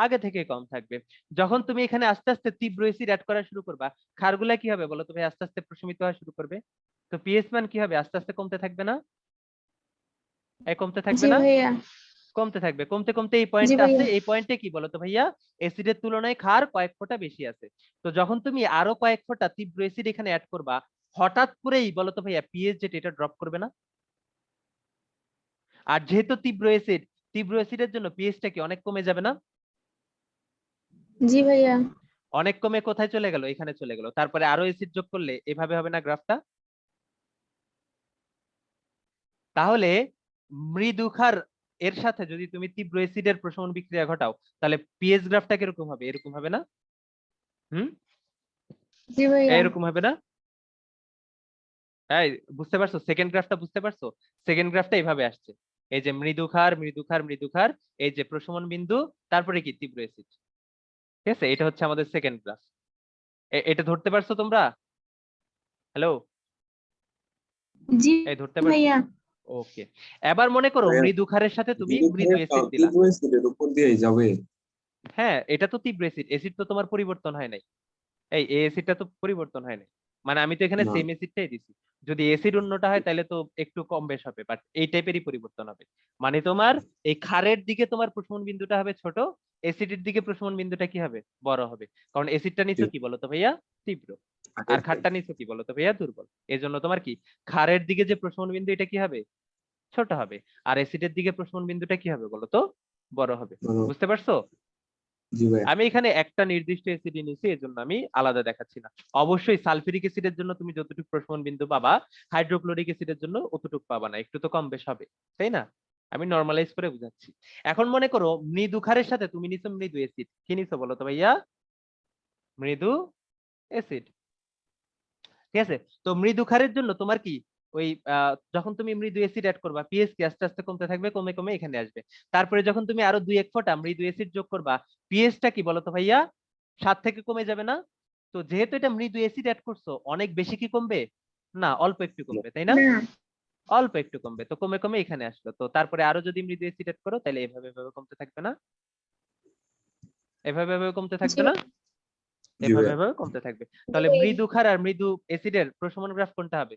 আগে থেকে কম থাকবে। যখন তুমি এখানে আস্তে আস্তে তীব্র অ্যাসিড অ্যাড করা শুরু করবা, ক্ষারগুলা কি হবে বলো, তুমি আস্তে আস্তে প্রশমিত হওয়া শুরু করবে। তো পিএইচ মান কি হবে, আস্তে আস্তে কমতে থাকবে না? কমতে থাকবে জি না? ভাইয়া। কমতে থাকবে, কমতে কমতে এই জি পয়েন্টটা আছে, ভাইয়া। এই পয়েন্টে কি বলতো ভাইয়া, অ্যাসিডের তুলনায় ক্ষার কয়েক ফোঁটা বেশি আছে। তো যখন তুমি আরো কয়েক ফোঁটা তীব্র অ্যাসিড এখানে অ্যাড করবা, হঠাৎ করেই বলতো ভাইয়া পিএইচ যেটা এটা ড্রপ করবে না? আর যেহেতু তীব্র অ্যাসিডের জন্য পিএইচটা কি অনেক কমে যাবে না? জি ভাইয়া। অনেক কমে কোথায় চলে গেল, এখানে চলে গেল। তারপরে আরো অ্যাসিড যোগ করলে এভাবে হবে না গ্রাফটা? তাহলে মৃদু ক্ষার এর সাথে যদি তুমি তীব্র অ্যাসিডের প্রশমন বিক্রিয়া ঘটাও, তাহলে পিএইচ গ্রাফটা কিরকম হবে, এরকম হবে না? হুম, জি ভাইয়া। এরকম হবে না? এই বুঝতে পারছো, সেকেন্ড গ্রাফটা বুঝতে পারছো? সেকেন্ড গ্রাফটা এইভাবে আসছে, এই যে মৃদু ক্ষার মৃদু ক্ষার মৃদু ক্ষার, এই যে প্রশমন বিন্দু, তারপরে কি তীব্র অ্যাসিড, ঠিক আছে। এটা হচ্ছে আমাদের সেকেন্ড গ্রাফ। এটা ধরতে পারছো তোমরা? হ্যালো, জি এই ধরতে পারছো? ভাইয়া। ওকে। এবার মনে করো ভাইয়া, মৃদু ক্ষারের সাথে তুমি মৃদু মৃদু ক্ষারের অ্যাসিড দিলা। তীব্র অ্যাসিডের উপর দিয়েই যাবে। হ্যাঁ, এটা তো তীব্র অ্যাসিড, অ্যাসিড তো তোমার পরিবর্তন হয় নাই। এই অ্যাসিডটা তো পরিবর্তন হয় নাই, মানে আমি তো এখানে না। সেম অ্যাসিডটাই দিছি। যদি অ্যাসিড অন্যটা হয় তাহলে তো একটু কম বেশ হবে, বাট এই টাইপেরই পরিবর্তন হবে। মানে তোমার এই ক্ষারের দিকে তোমার প্রশমন বিন্দুটা হবে ছোট, অ্যাসিডের দিকে প্রশমন বিন্দুটা কি হবে, বড় হবে। কারণ অ্যাসিডটা নিছো কি বলতো ভাইয়া, তীব্র, আর ক্ষারটা নিছো কি বলতো ভাইয়া, দুর্বল। এজন্য তোমার কি ক্ষারের দিকে যে প্রশমন বিন্দু এটা কি হবে, ছোট হবে। আর অ্যাসিডের দিকে প্রশমন বিন্দুটা কি হবে বলতো, বড় হবে। বুঝতে পারছো? জি ভাই। আমি এখানে একটা নির্দিষ্ট অ্যাসিড নিয়েছি, এজন্য আমি আলাদা দেখাচ্ছি না। অবশ্যই সালফিউরিক অ্যাসিডের জন্য তুমি যতটুকু প্রশমন বিন্দু পাবা, হাইড্রোক্লোরিক অ্যাসিডের জন্য অতটুকু পাবা না, একটু তো কম বেশ হবে, তাই না? আমি নরমালাইজ করে বুঝাচ্ছি। এখন মনে করো মৃদু ক্ষারের সাথে তুমি নিছো মৃদু অ্যাসিড। কি নিছো বলো তো ভাইয়া, মৃদু অ্যাসিড, ঠিক আছে। তো মৃদু ক্ষারের জন্য তোমার কি ওই যখন তুমি মৃদু অ্যাসিড অ্যাড করবা, পিএইচ কি আস্তে আস্তে কমতে থাকবে, কমে কমে এখানে আসবে। তারপরে যখন তুমি আরো 2-1 ফোঁটা মৃদু অ্যাসিড যোগ করবা, পিএইচটা কি বলতো ভাইয়া, 7 থেকে কমে যাবে না? তো যেহেতু এটা মৃদু অ্যাসিড অ্যাড করছো, অনেক বেশি কি কমবে না, অল্প একটু কমবে, তাই না? না। অল্প একটু কমবে, তো কমে কমে এখানে আসলো। তো তারপরে আরো যদি মৃদু অ্যাসিড অ্যাড করো, তাহলে এভাবে এভাবে কমতে থাকবে না, এভাবে এভাবে কমতে জি থাকবে না? এভাবে ভাইয়া। এভাবে কমতে থাকবে। তাহলে জি। মৃদু ক্ষার আর মৃদু অ্যাসিডের প্রশমন গ্রাফ কোনটা হবে?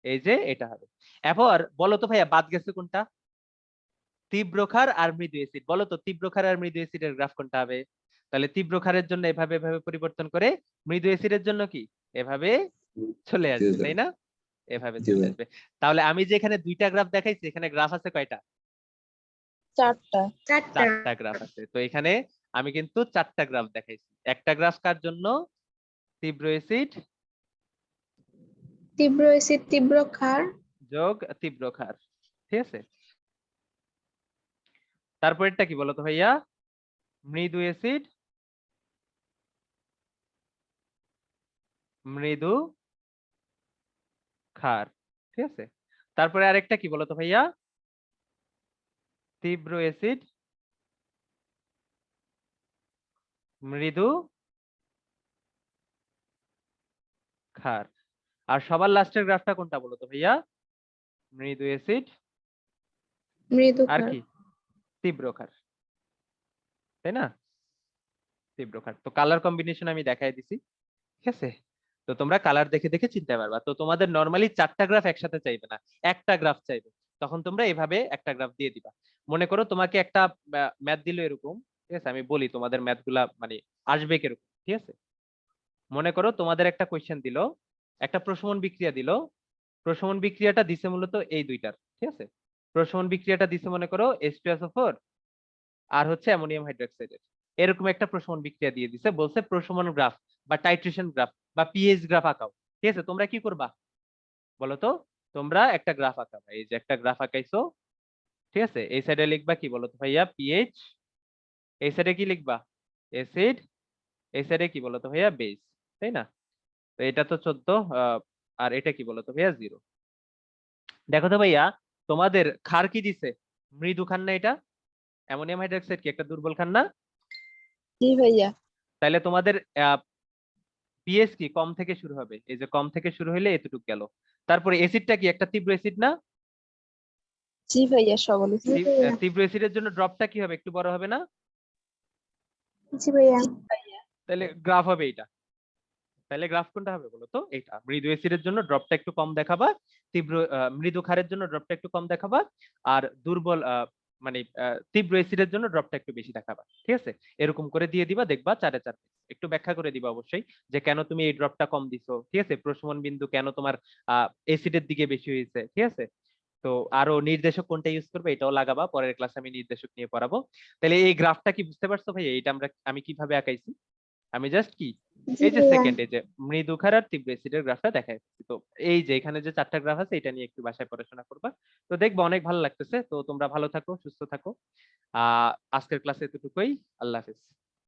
এই যে এটা হবে। এরপর বলো তো ভাইয়া বাদ গেছে কোনটা? তীব্র ক্ষার আর মৃদু অ্যাসিড। বলো তো তীব্র ক্ষার আর মৃদু অ্যাসিডের গ্রাফ কোনটা হবে? তাহলে তীব্র ক্ষারের জন্য এভাবে এভাবে পরিবর্তন করে, মৃদু অ্যাসিডের জন্য কি এভাবে চলে জি আসবে, ভাইয়া। তাই না? এভাবে জি চলে ভাইয়া। আসবে। তাহলে আমি যে এখানে দুইটা গ্রাফ দেখাইছি, এখানে গ্রাফ আছে কয়টা? 4টা। চারটা গ্রাফ আছে। তো এখানে আমি কিন্তু চারটা গ্রাফ দেখাইছি। একটা গ্রাফ কার জন্য? তীব্র অ্যাসিড তীব্র অ্যাসিড তীব্র ক্ষার। যোগ তীব্র ক্ষার, ঠিক আছে? তারপরেরটা কি বলতো ভাইয়া? মৃদু অ্যাসিড মৃদু ক্ষার, ঠিক আছে? তারপরে আরেকটা কি বলতো ভাইয়া? তীব্র অ্যাসিড মৃদু ক্ষার। আর সবার লাস্টের গ্রাফটা কোনটা বলতো ভাইয়া? মৃদু অ্যাসিড মৃদু আর ক্ষার। কি? তীব্র ক্ষার, তাই না? তীব্র ক্ষার। তো কালার কম্বিনেশন আমি দেখাই দিছি, ঠিক আছে? তো তোমরা কালার দেখে দেখে চিনতে পারবা। তো তোমাদের নরমালি চারটা গ্রাফ একসাথে চাইবে না, একটা গ্রাফ চাইবে। তখন তোমরা এভাবে একটা গ্রাফ দিয়ে দিবা। মনে করো তোমাকে একটা ম্যাথ দিল এরকম, ঠিক আছে? আমি বলি তোমাদের ম্যাথ গুলা মানে আসবে কিরকম, ঠিক আছে? মনে করো তোমাদের একটা কোয়েশ্চেন দিল, একটা প্রশমন বিক্রিয়া দিল। প্রশমন বিক্রিয়াটা দিছে মূলত এই দুইটার, ঠিক আছে? প্রশমন বিক্রিয়াটা দিছে মনে করো H2SO4 আর হচ্ছে অ্যামোনিয়াম হাইড্রোক্সাইডের। এরকম একটা প্রশমন বিক্রিয়া দিয়ে দিছে, বলছে প্রশমন গ্রাফ বা টাইট্রেশন গ্রাফ বা পিএইচ গ্রাফ আঁকাও। ঠিক আছে, তোমরা কি করবা বলো তো? তোমরা একটা গ্রাফ আঁকাবা। এই যে একটা গ্রাফ আঁকাইছো, ঠিক আছে? এই সাইডে লিখবা কি বলো তো ভাইয়া? পিএইচ। এই সাইডে কি লিখবা? অ্যাসিড। এই সাইডে কি বলো তো ভাইয়া? বেস, তাই না? তো এটা তো 14, আর এটা কি বলো তো ভাইয়া? 0। দেখো তো ভাইয়া, তোমাদের ক্ষার কি দিছে? মৃদু ক্ষার না এটা? অ্যামোনিয়াম হাইড্রোক্সাইড কি একটা দুর্বল ক্ষার না? জি ভাইয়া। তাহলে তোমাদের পিএইচ কি কম থেকে শুরু হবে। এই যে কম থেকে শুরু হইলে এতটুকু গেল। তারপরে অ্যাসিডটা কি একটা তীব্র অ্যাসিড না? জি ভাইয়া সকলে। তীব্র অ্যাসিডের জন্য ড্রপটা কি হবে? একটু বড় হবে না? জি ভাইয়া। তাহলে গ্রাফ হবে এটা। তাহলে গ্রাফ কোনটা হবে বলো তো? এটা। মৃদু অ্যাসিডের জন্য ড্রপটা একটু কম দেখাবা, তীব্র মৃদু ক্ষারের জন্য ড্রপটা একটু কম দেখাবা, আর দুর্বল মানে তীব্র অ্যাসিডের জন্য ড্রপটা একটু বেশি দেখাবা, ঠিক আছে? এরকম করে দিয়ে দিবা, দেখবা 4 এ 4। একটু ব্যাখ্যা করে দিবা অবশ্যই যে কেন তুমি এই ড্রপটা কম দিছো, ঠিক আছে? প্রশমন বিন্দু কেন তোমার অ্যাসিডের দিকে বেশি হয়েছে, ঠিক আছে? তো আরো নির্দেশক কোনটা ইউজ করবে এটাও লাগাবা। পরের ক্লাসে আমি নির্দেশক নিয়ে পড়াবো। তাহলে এই গ্রাফটা কি বুঝতে পারছো ভাই? এটা আমি কিভাবে আঁকাইছি? আমি জাস্ট কি জি এই যে ভাইয়া। সেকেন্ড, এই যে মৃদু ক্ষার আর তীব্র অ্যাসিডের গ্রাফটা দেখাইছি। তো এই যে এখানে যে 4টা গ্রাফ আছে, এটা নিয়ে একটু বাসায় পড়াশোনা করবা। তো দেখবা অনেক ভালো লাগতেছে। তো তোমরা ভালো থাকো, সুস্থ থাকো। আজকের ক্লাসে এতটুকুই। আল্লাহ হাফেজ।